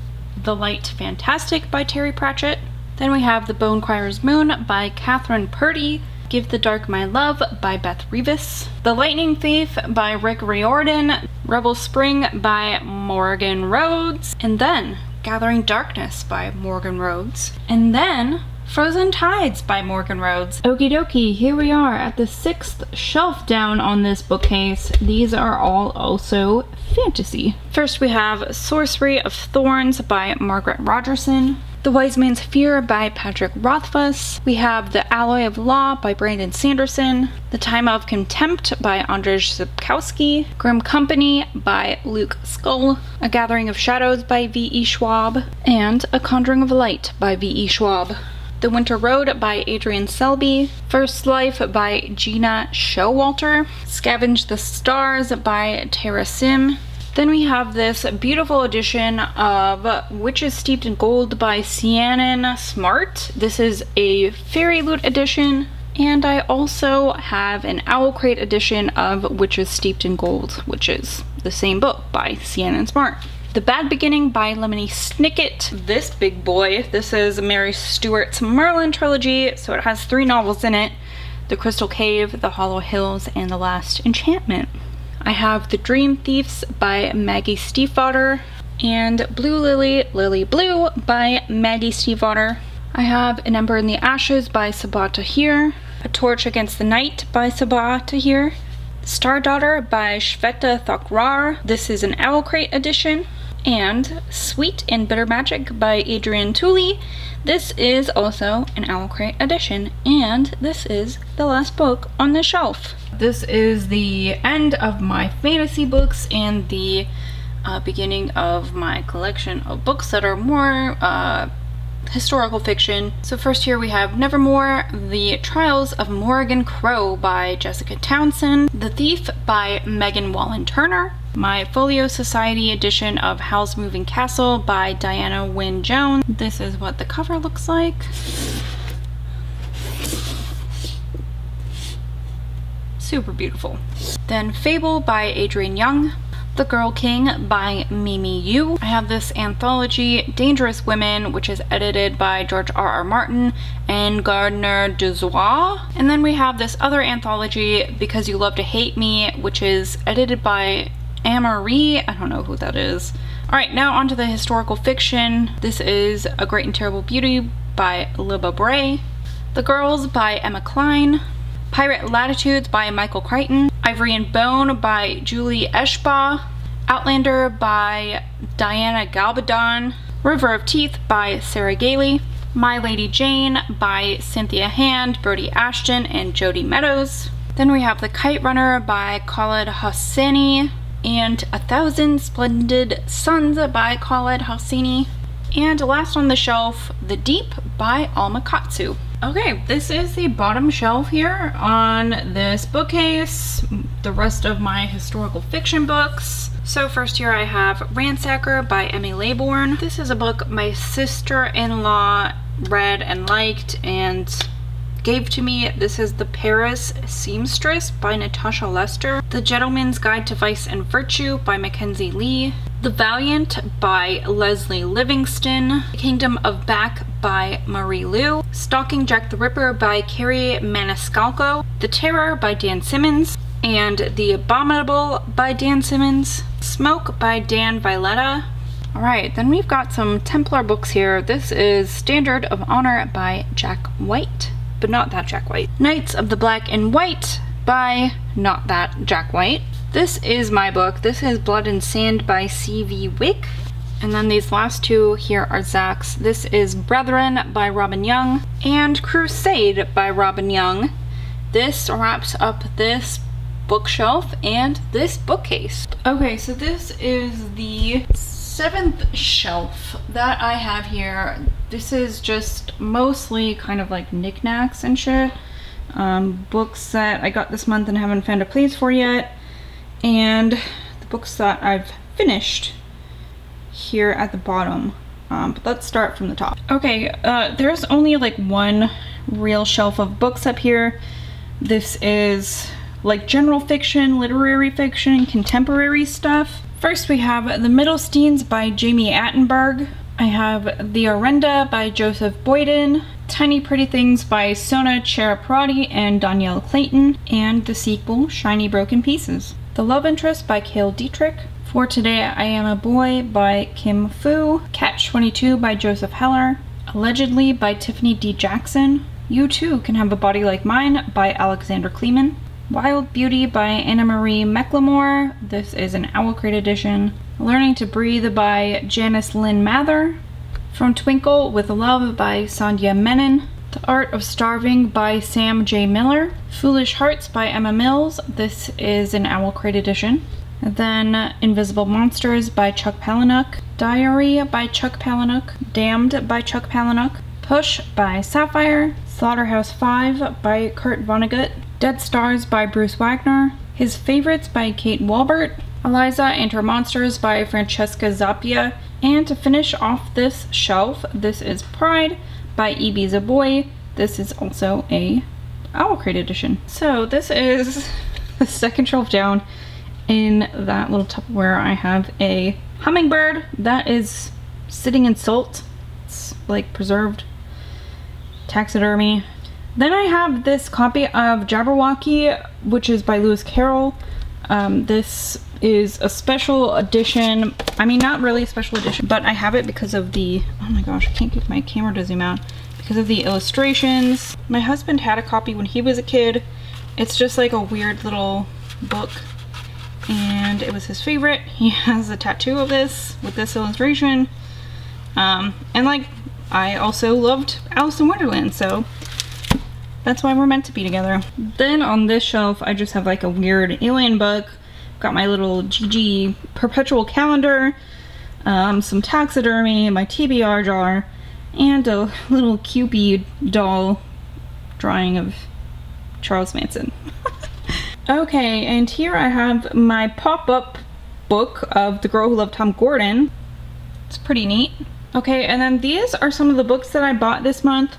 The Light Fantastic by Terry Pratchett. Then we have The Bonecryer's Moon by Catherine Purdy. Give the Dark My Love by Beth Revis. The Lightning Thief by Rick Riordan. Rebel Spring by Morgan Rhodes. And then Gathering Darkness by Morgan Rhodes. And then Frozen Tides by Morgan Rhodes. Okie dokie, here we are at the 6th shelf down on this bookcase. These are all also fantasy. First we have Sorcery of Thorns by Margaret Rogerson. The Wise Man's Fear by Patrick Rothfuss. We have The Alloy of Law by Brandon Sanderson. The Time of Contempt by Andrzej Sapkowski. Grim Company by Luke Skull. A Gathering of Shadows by V.E. Schwab. And A Conjuring of Light by V.E. Schwab. The Winter Road by Adrian Selby. First Life by Gina Showalter. Scavenge the Stars by Tara Sim. Then we have this beautiful edition of Witches Steeped in Gold by Cianan Smart. This is a Fairy Loot edition. And I also have an Owl Crate edition of Witches Steeped in Gold, which is the same book by Cianan Smart. The Bad Beginning by Lemony Snicket. This big boy, this is Mary Stewart's Merlin trilogy, so it has 3 novels in it. The Crystal Cave, The Hollow Hills, and The Last Enchantment. I have The Dream Thieves by Maggie Stiefvater and Blue Lily, Lily Blue by Maggie Stiefvater. I have An Ember in the Ashes by Sabaa Tahir, A Torch Against the Night by Sabaa Tahir, Star Daughter by Shweta Thakrar. This is an Owl Crate edition. And Sweet and Bitter Magic by Adrian Tooley. This is also an Owl Crate edition, and this is the last book on the shelf. This is the end of my fantasy books and the beginning of my collection of books that are more historical fiction. So first here we have Nevermore, The Trials of Morrigan Crow by Jessica Townsend, The Thief by Megan Wallen Turner, my Folio Society edition of Howl's Moving Castle by Diana Wynne Jones. This is what the cover looks like. Super beautiful. Then Fable by Adrienne Young. The Girl King by Mimi Yu. I have this anthology, Dangerous Women, which is edited by George R.R. Martin and Gardner Dozois. And then we have this other anthology, Because You Love to Hate Me, which is edited by Anne-Marie. I don't know who that is. Alright, now onto the historical fiction. This is A Great and Terrible Beauty by Libba Bray. The Girls by Emma Cline. Pirate Latitudes by Michael Crichton. Ivory and Bone by Julie Eschbaugh. Outlander by Diana Galbadon. River of Teeth by Sarah Gailey. My Lady Jane by Cynthia Hand, Brody Ashton, and Jody Meadows. Then we have The Kite Runner by Khaled Hosseini. And 1,000 Splendid Suns by Khaled Hosseini. And last on the shelf, The Deep by Alma Katsu. Okay, this is the bottom shelf here on this bookcase, the rest of my historical fiction books. So first here I have Ransacker by Emmy Laybourne. This is a book my sister-in-law read and liked and gave to me. This is The Paris Seamstress by Natasha Lester. The Gentleman's Guide to Vice and Virtue by Mackenzie Lee. The Valiant by Leslie Livingston. The Kingdom of Back by Marie Lu. Stalking Jack the Ripper by Carrie Maniscalco. The Terror by Dan Simmons. And The Abominable by Dan Simmons. Smoke by Dan Villetta. Alright, then we've got some Templar books here. This is Standard of Honor by Jack White, but not that Jack White. Knights of the Black and White by not that Jack White. This is my book. This is Blood and Sand by C.V. Wick. And then these last two here are Zach's. This is Brethren by Robin Young and Crusade by Robin Young. This wraps up this bookshelf and this bookcase. Okay, so this is the 7th shelf that I have here. This is just mostly kind of like knickknacks and shit. Books that I got this month and haven't found a place for yet. And the books that I've finished here at the bottom. But let's start from the top. Okay, there's only like one real shelf of books up here. This is like general fiction, literary fiction, contemporary stuff. First we have The Middlesteins by Jamie Attenberg. I have The Orenda by Joseph Boyden, Tiny Pretty Things by Sona Cheraparati and Danielle Clayton, and the sequel, Shiny Broken Pieces. The Love Interest by Cale Dietrich. For Today I Am a Boy by Kim Fu, Catch-22 by Joseph Heller, Allegedly by Tiffany D. Jackson, You Too Can Have a Body Like Mine by Alexander Kleeman, Wild Beauty by Anna Marie McLemore, this is an Owl Crate edition, Learning to Breathe by Janice Lynn Mather, From Twinkle with Love by Sandhya Menon, The Art of Starving by Sam J. Miller, Foolish Hearts by Emma Mills, this is an Owl Crate edition. Then Invisible Monsters by Chuck Palahniuk, Diary by Chuck Palahniuk, Damned by Chuck Palahniuk, Push by Sapphire, Slaughterhouse-5 by Kurt Vonnegut, Dead Stars by Bruce Wagner, His Favorites by Kate Walbert, Eliza and Her Monsters by Francesca Zappia, and to finish off this shelf, this is Pride by E.B. Zaboy. This is also a Owl Crate edition. So this is the second shelf down. In that little Tupperware I have a hummingbird that is sitting in salt. It's like preserved taxidermy. Then I have this copy of Jabberwocky, which is by Lewis Carroll. This is a special edition. I mean, not really a special edition, but I have it because of the, oh my gosh, I can't get my camera to zoom out, because of the illustrations. My husband had a copy when he was a kid. It's just like a weird little book, and it was his favorite. He has a tattoo of this with this illustration. And like, I also loved Alice in Wonderland, so that's why we're meant to be together. Then on this shelf, I just have like a weird alien book. Got my little GG perpetual calendar, some taxidermy, my TBR jar, and a little Cupid doll drawing of Charles Manson. Okay, and here I have my pop-up book of The Girl Who Loved Tom Gordon. It's pretty neat. Okay, and then these are some of the books that I bought this month.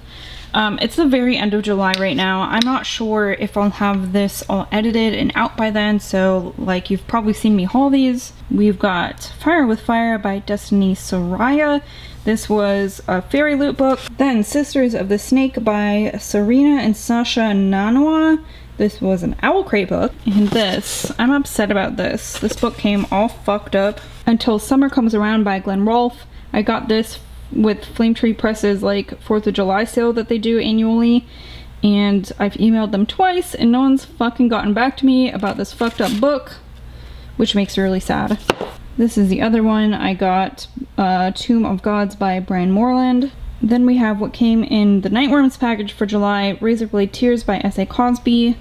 It's the very end of July right now. I'm not sure if I'll have this all edited and out by then, so like you've probably seen me haul these. We've got Fire with Fire by Destiny Soraya. This was a fairy loot book. Then Sisters of the Snake by Serena and Sasha Nanawa. This was an Owl Crate book. And this, I'm upset about this. This book came all fucked up. Until Summer Comes Around by Glenn Rolfe. I got this with Flame Tree Press's like 4th of July sale that they do annually. And I've emailed them twice and no one's fucking gotten back to me about this fucked up book, which makes me really sad. This is the other one. I got Tomb of Gods by Brian Moreland. Then we have what came in the Nightworms package for July, Razorblade Tears by S.A. Cosby,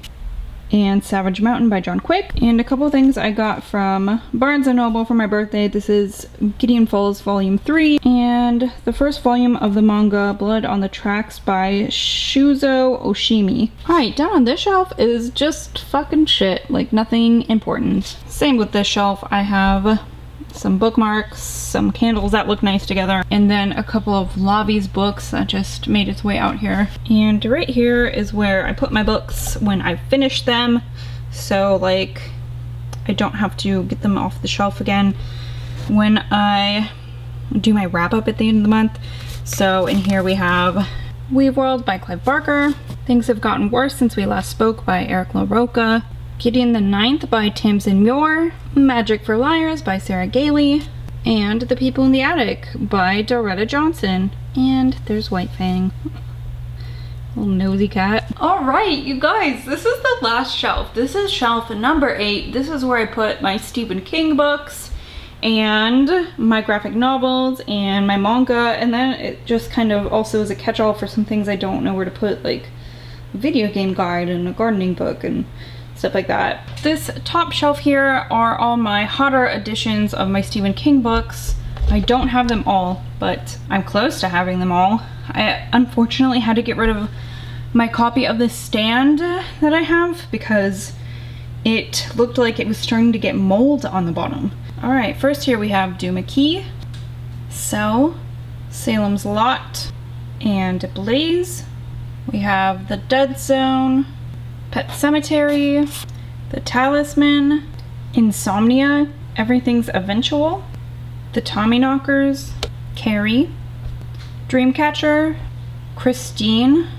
and Savage Mountain by John Quick. And a couple things I got from Barnes & Noble for my birthday. This is Gideon Falls Volume 3, and the first volume of the manga Blood on the Tracks by Shuzo Oshimi. Alright, down on this shelf is just fucking shit, like nothing important. Same with this shelf. I have some bookmarks, some candles that look nice together, and then a couple of Lavi's books that just made its way out here. And right here is where I put my books when I finish them, so like I don't have to get them off the shelf again when I do my wrap up at the end of the month. So in here we have Weave World by Clive Barker, Things Have Gotten Worse Since We Last Spoke by Eric LaRocca, Gideon the Ninth by Tamsin Muir, Magic for Liars by Sarah Gailey, and The People in the Attic by Doretta Johnson. And there's White Fang. Little nosy cat. Alright, you guys, this is the last shelf. This is shelf number 8. This is where I put my Stephen King books and my graphic novels and my manga, and then it just kind of also is a catch-all for some things I don't know where to put, like a video game guide and a gardening book and stuff like that. This top shelf here are all my hotter editions of my Stephen King books. I don't have them all, but I'm close to having them all. I unfortunately had to get rid of my copy of The Stand that I have because it looked like it was starting to get mold on the bottom. Alright, first here we have Duma Key, Cell, Salem's Lot, and Blaze. We have The Dead Zone, Pet Cemetery, The Talisman, Insomnia, Everything's Eventual, The Tommyknockers, Carrie, Dreamcatcher, Christine,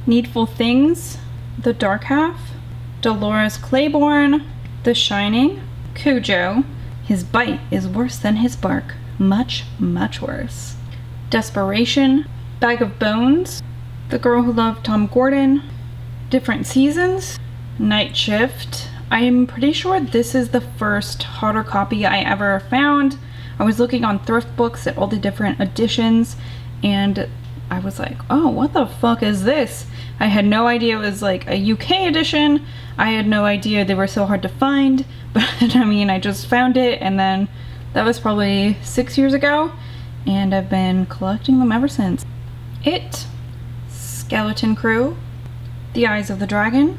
Needful Things, The Dark Half, Dolores Claiborne, The Shining, Cujo, His Bite is Worse Than His Bark, Much, much worse, Desperation, Bag of Bones, The Girl Who Loved Tom Gordon, Different Seasons, Night Shift. I'm pretty sure this is the first hotter copy I ever found. I was looking on thrift books at all the different editions and I was like, oh, what the fuck is this? I had no idea it was like a UK edition. I had no idea they were so hard to find, but I mean, I just found it, and then that was probably 6 years ago, and I've been collecting them ever since. It, Skeleton Crew, The Eyes of the Dragon,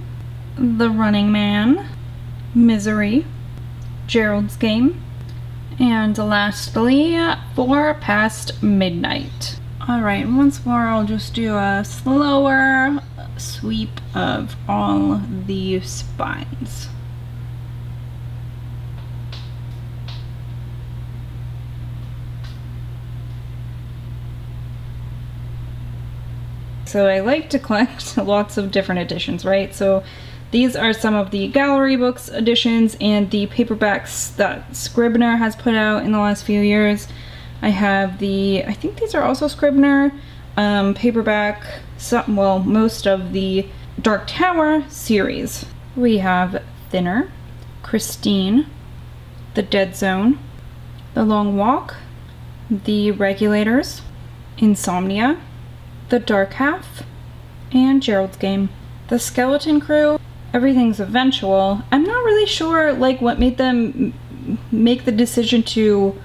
The Running Man, Misery, Gerald's Game, and lastly, For Past Midnight. Alright, once more I'll just do a slower sweep of all the spines. So I like to collect lots of different editions, right? So these are some of the Gallery Books editions and the paperbacks that Scribner has put out in the last few years. I have the, I think these are also Scribner, paperback, well, most of the Dark Tower series. We have Thinner, Christine, The Dead Zone, The Long Walk, The Regulators, Insomnia, The Dark Half, and Gerald's Game. The Skeleton Crew, Everything's Eventual. I'm not really sure like what made them make the decision to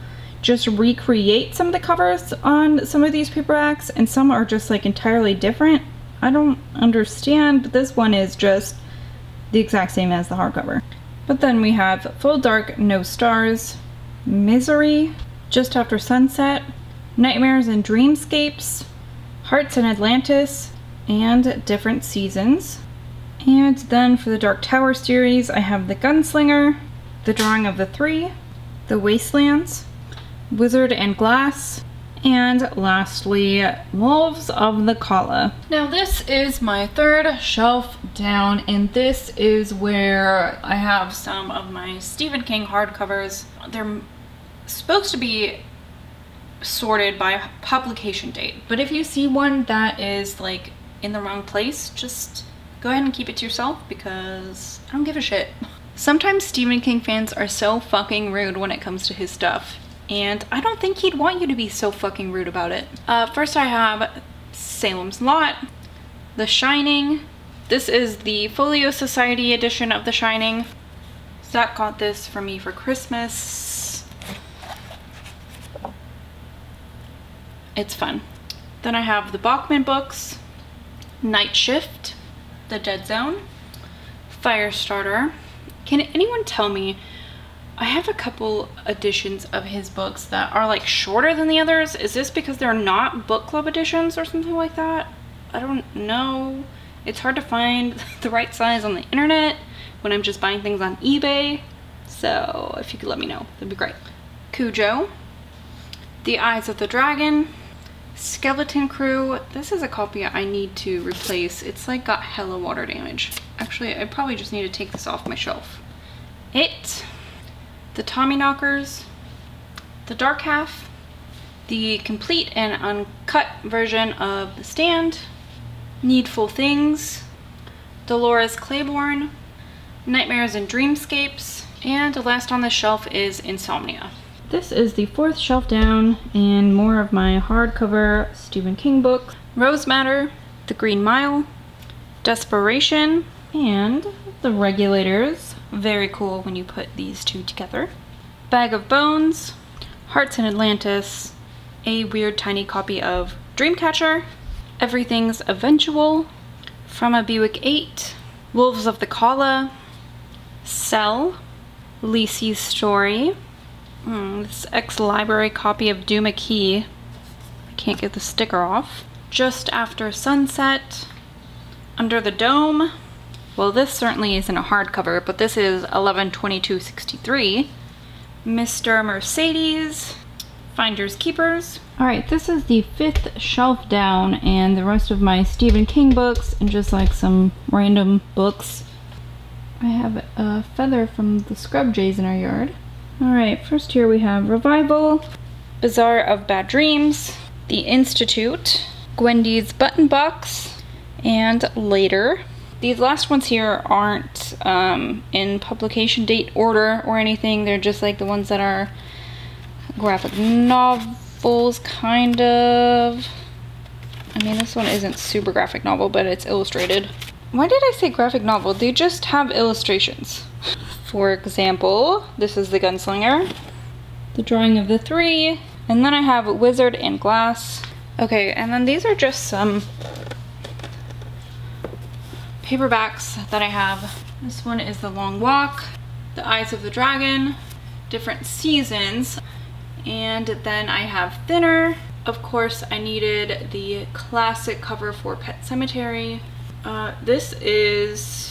just recreate some of the covers on some of these paperbacks, and some are just like entirely different. I don't understand, but this one is just the exact same as the hardcover. But then we have Full Dark, No Stars, Misery, Just After Sunset, Nightmares and Dreamscapes, Hearts in Atlantis, and Different Seasons. And then for the Dark Tower series, I have The Gunslinger, The Drawing of the Three, The Wastelands, Wizard and Glass, and lastly, Wolves of the Kala. Now this is my third shelf down, and this is where I have some of my Stephen King hardcovers. They're supposed to be sorted by publication date, but if you see one that is like in the wrong place, just go ahead and keep it to yourself because I don't give a shit. Sometimes Stephen King fans are so fucking rude when it comes to his stuff, and I don't think he'd want you to be so fucking rude about it. First I have Salem's Lot, The Shining. This is the Folio Society edition of The Shining. Zach got this for me for Christmas. It's fun. Then I have the Bachman books, Night Shift, The Dead Zone, Firestarter. Can anyone tell me, I have a couple editions of his books that are like shorter than the others. Is this because they're not book club editions or something like that? I don't know. It's hard to find the right size on the internet when I'm just buying things on eBay. So if you could let me know, that'd be great. Cujo, The Eyes of the Dragon, Skeleton Crew. This is a copy I need to replace. It's like got hella water damage. Actually, I probably just need to take this off my shelf. It, The Tommyknockers, The Dark Half, the complete and uncut version of The Stand, Needful Things, Dolores Claiborne, Nightmares and Dreamscapes, and last on the shelf is Insomnia. This is the fourth shelf down and more of my hardcover Stephen King books. Rose Madder, The Green Mile, Desperation, and The Regulators. Very cool when you put these two together. Bag of Bones, Hearts in Atlantis, a weird tiny copy of Dreamcatcher, Everything's Eventual, From a Buick 8, Wolves of the Kala, Cell, Lisey's Story, this ex-library copy of Duma Key. I can't get the sticker off. Just After Sunset, Under the Dome. Well, this certainly isn't a hardcover, but this is 11/22/63. Mr. Mercedes, Finders Keepers. All right, this is the fifth shelf down and the rest of my Stephen King books and just like some random books. I have a feather from the scrub jays in our yard. All right, first here we have Revival, Bazaar of Bad Dreams, The Institute, Gwendy's Button Box, and Later. These last ones here aren't in publication date order or anything. They're just like the ones that are graphic novels, kind of. I mean, this one isn't super graphic novel, but it's illustrated. Why did I say graphic novel? They just have illustrations. For example, this is The Gunslinger, The Drawing of the Three, and then I have Wizard and Glass. Okay, and then these are just some paperbacks that I have. This one is The Long Walk, The Eyes of the Dragon, Different Seasons, and then I have Thinner. Of course, I needed the classic cover for Pet Sematary. This is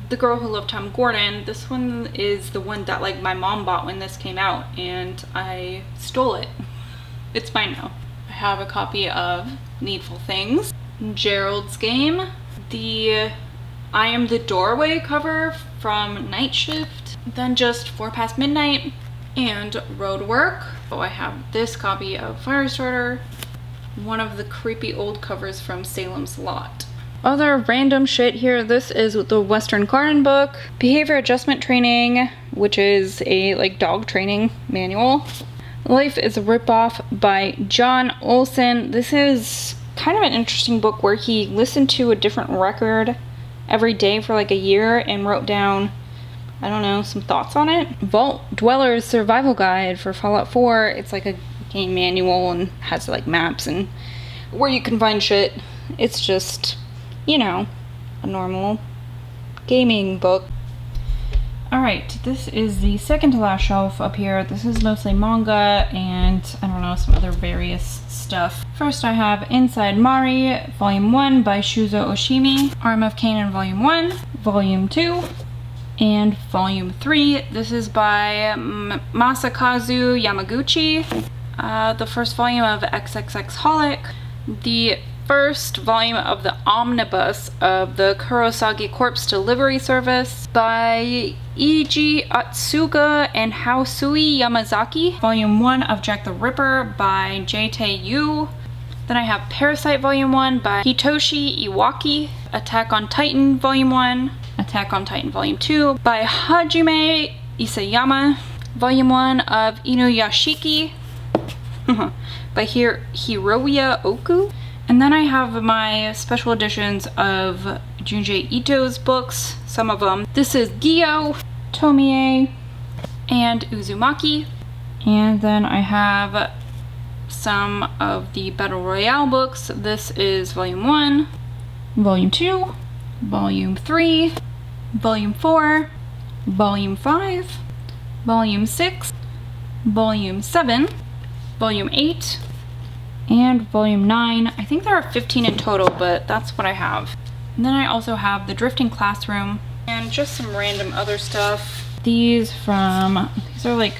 The Girl Who Loved Tom Gordon. This one is the one that like my mom bought when this came out and I stole it. It's mine now. I have a copy of Needful Things, Gerald's Game, the I Am the Doorway cover from Night Shift, then just 4 Past Midnight, and Roadwork. Oh, I have this copy of Firestarter, one of the creepy old covers from Salem's Lot. Other random shit here, this is the Western Garden book, Behavior Adjustment Training, which is a like dog training manual. Life is a Ripoff by John Olson. This is kind of an interesting book where he listened to a different record every day for like a year and wrote down, I don't know, some thoughts on it. Vault Dweller's Survival Guide for Fallout 4. It's like a game manual and has like maps and where you can find shit. It's just, you know, a normal gaming book. Alright, this is the second to last shelf up here. This is mostly manga and I don't know, some other various stuff. First I have Inside Mari, Volume 1 by Shuzo Oshimi, Arm of Kanan Volume 1, Volume 2, and Volume 3. This is by Masakazu Yamaguchi. The first volume of XXXholic. The first volume of the omnibus of the Kurosagi Corpse Delivery Service by Eiji Atsuga and Haosui Yamazaki. Volume 1 of Jack the Ripper by J.T. Yu. Then I have Parasite Volume 1 by Hitoshi Iwaki. Attack on Titan Volume 1. Attack on Titan Volume 2 by Hajime Isayama. Volume 1 of Inuyashiki by Hiroya Oku. And then I have my special editions of Junji Ito's books, some of them. This is Gyo, Tomie, and Uzumaki. And then I have some of the Battle Royale books. This is Volume 1, Volume 2, Volume 3, Volume 4, Volume 5, Volume 6, Volume 7, Volume 8, and Volume 9. I think there are 15 in total, but that's what I have. And then I also have The Drifting Classroom and just some random other stuff. These are like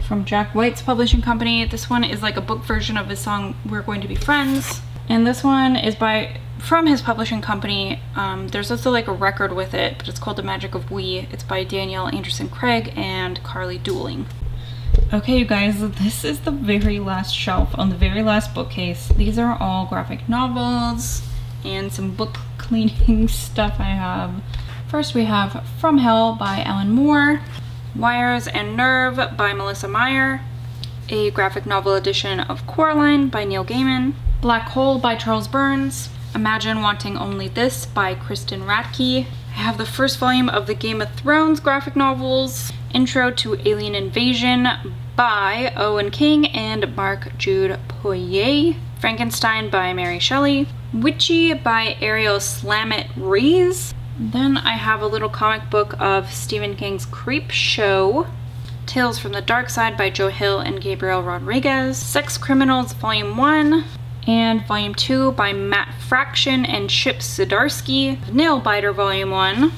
from Jack White's publishing company. This one is like a book version of his song We're Going to Be Friends. And this one is from his publishing company. There's also like a record with it, but it's called The Magic of We. It's by Danielle Anderson Craig and Carly Dooling. Okay, you guys, this is the very last shelf on the very last bookcase. These are all graphic novels and some book cleaning stuff I have. First we have From Hell by Alan Moore, Wires and Nerve by Melissa Meyer, a graphic novel edition of Coraline by Neil Gaiman, Black Hole by Charles Burns, Imagine Wanting Only This by Kristen Radke. I have the first volume of the Game of Thrones graphic novels, Intro to Alien Invasion by Owen King and Mark Jude Poirier, Frankenstein by Mary Shelley, Witchy by Ariel Slammet Rees. Then I have a little comic book of Stephen King's Creep Show, Tales from the Dark Side by Joe Hill and Gabriel Rodriguez, Sex Criminals Volume 1 and Volume 2 by Matt Fraction and Chip Zdarsky, Nailbiter Volume 1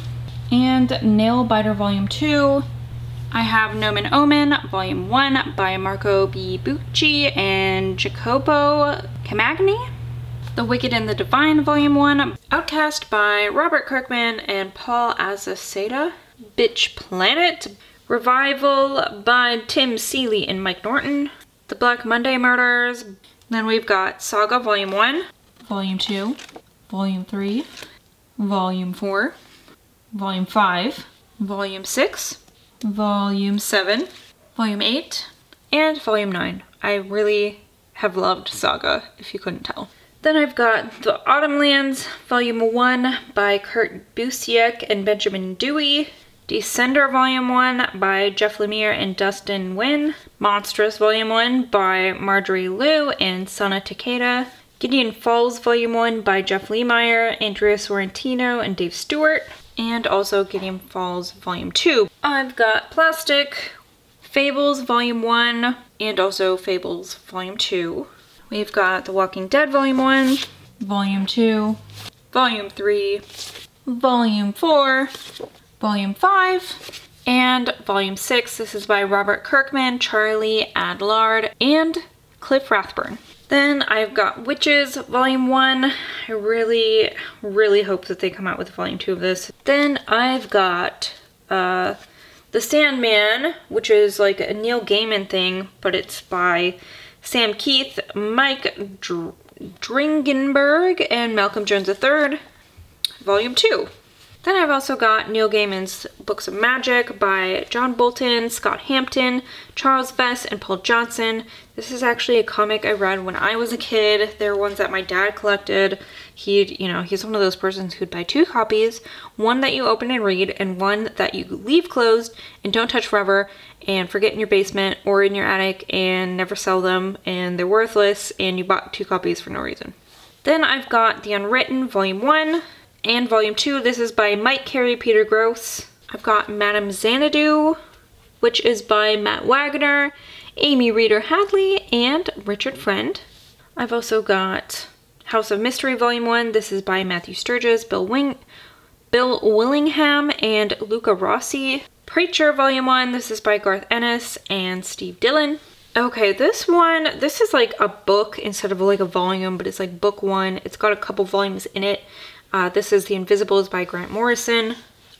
and Nailbiter Volume 2. I have Nomen Omen Volume 1 by Marco B. Bucci and Jacopo Camagni, The Wicked and the Divine Volume 1, Outcast by Robert Kirkman and Paul Azaceta, Bitch Planet, Revival by Tim Seeley and Mike Norton, The Black Monday Murders. Then we've got Saga Volume 1, Volume 2, Volume 3, Volume 4, Volume 5, Volume 6, Volume 7, Volume 8, and Volume 9. I really have loved Saga, if you couldn't tell. Then I've got The Autumn Lands, Volume 1 by Kurt Busiek and Benjamin Dewey, Descender Volume 1 by Jeff Lemire and Dustin Nguyen, Monstrous Volume 1 by Marjorie Liu and Sana Takeda, Gideon Falls Volume 1 by Jeff Lemire, Andrea Sorrentino, and Dave Stewart, and also Gideon Falls Volume 2. I've got Plastic, Fables Volume 1, and also Fables Volume 2. We've got The Walking Dead Volume 1, Volume 2, Volume 3, Volume 4, Volume 5, and Volume 6. This is by Robert Kirkman, Charlie Adlard, and Cliff Rathburn. Then I've got Witches Volume 1. I really hope that they come out with Volume 2 of this. Then I've got The Sandman, which is like a Neil Gaiman thing, but it's by Sam Keith, Mike Dringenberg, and Malcolm Jones III, Volume 2. Then I've also got Neil Gaiman's Books of Magic by John Bolton, Scott Hampton, Charles Vess, and Paul Johnson. This is actually a comic I read when I was a kid. They're ones that my dad collected. He's one of those persons who'd buy 2 copies, one that you open and read, and one that you leave closed and don't touch forever and forget in your basement or in your attic and never sell them, and they're worthless, and you bought 2 copies for no reason. Then I've got The Unwritten Volume 1 and Volume 2. This is by Mike Carey, Peter Gross. I've got Madame Xanadu, which is by Matt Wagner, Amy Reeder Hadley, and Richard Friend. I've also got House of Mystery Volume 1. This is by Matthew Sturgis, Bill Willingham, and Luca Rossi. Preacher Volume 1. This is by Garth Ennis and Steve Dillon. Okay, this is like a book instead of like a volume, but it's like book 1. It's got a couple volumes in it. This is The Invisibles by Grant Morrison.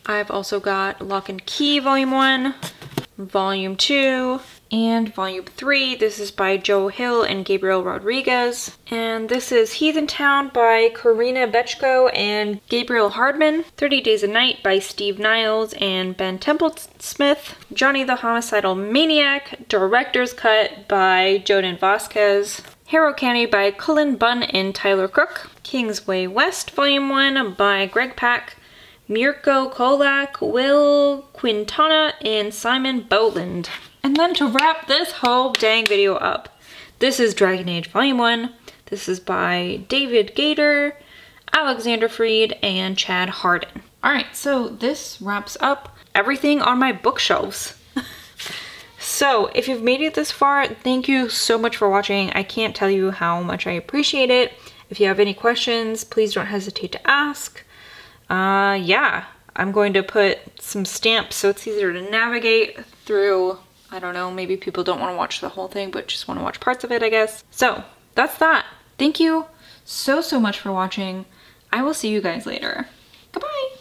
I've also got Lock and Key Volume 1, Volume 2, and Volume 3. This is by Joe Hill and Gabriel Rodriguez. And this is Heathen Town by Karina Bechko and Gabriel Hardman. 30 Days a Night by Steve Niles and Ben Templesmith. Johnny the Homicidal Maniac, Director's Cut by Jonan Vasquez. Harrow County by Cullen Bunn and Tyler Crook. Kingsway West Volume 1 by Greg Pak, Mirko Kolak, Will Quintana, and Simon Boland. And then to wrap this whole dang video up, this is Dragon Age Volume 1. This is by David Gator, Alexander Freed, and Chad Hardin. Alright, so this wraps up everything on my bookshelves. So, if you've made it this far, thank you so much for watching. I can't tell you how much I appreciate it. If you have any questions, please don't hesitate to ask. Yeah, I'm going to put some stamps so it's easier to navigate through. I don't know, maybe people don't want to watch the whole thing, but just want to watch parts of it, I guess. So, that's that. Thank you so much for watching. I will see you guys later. Goodbye!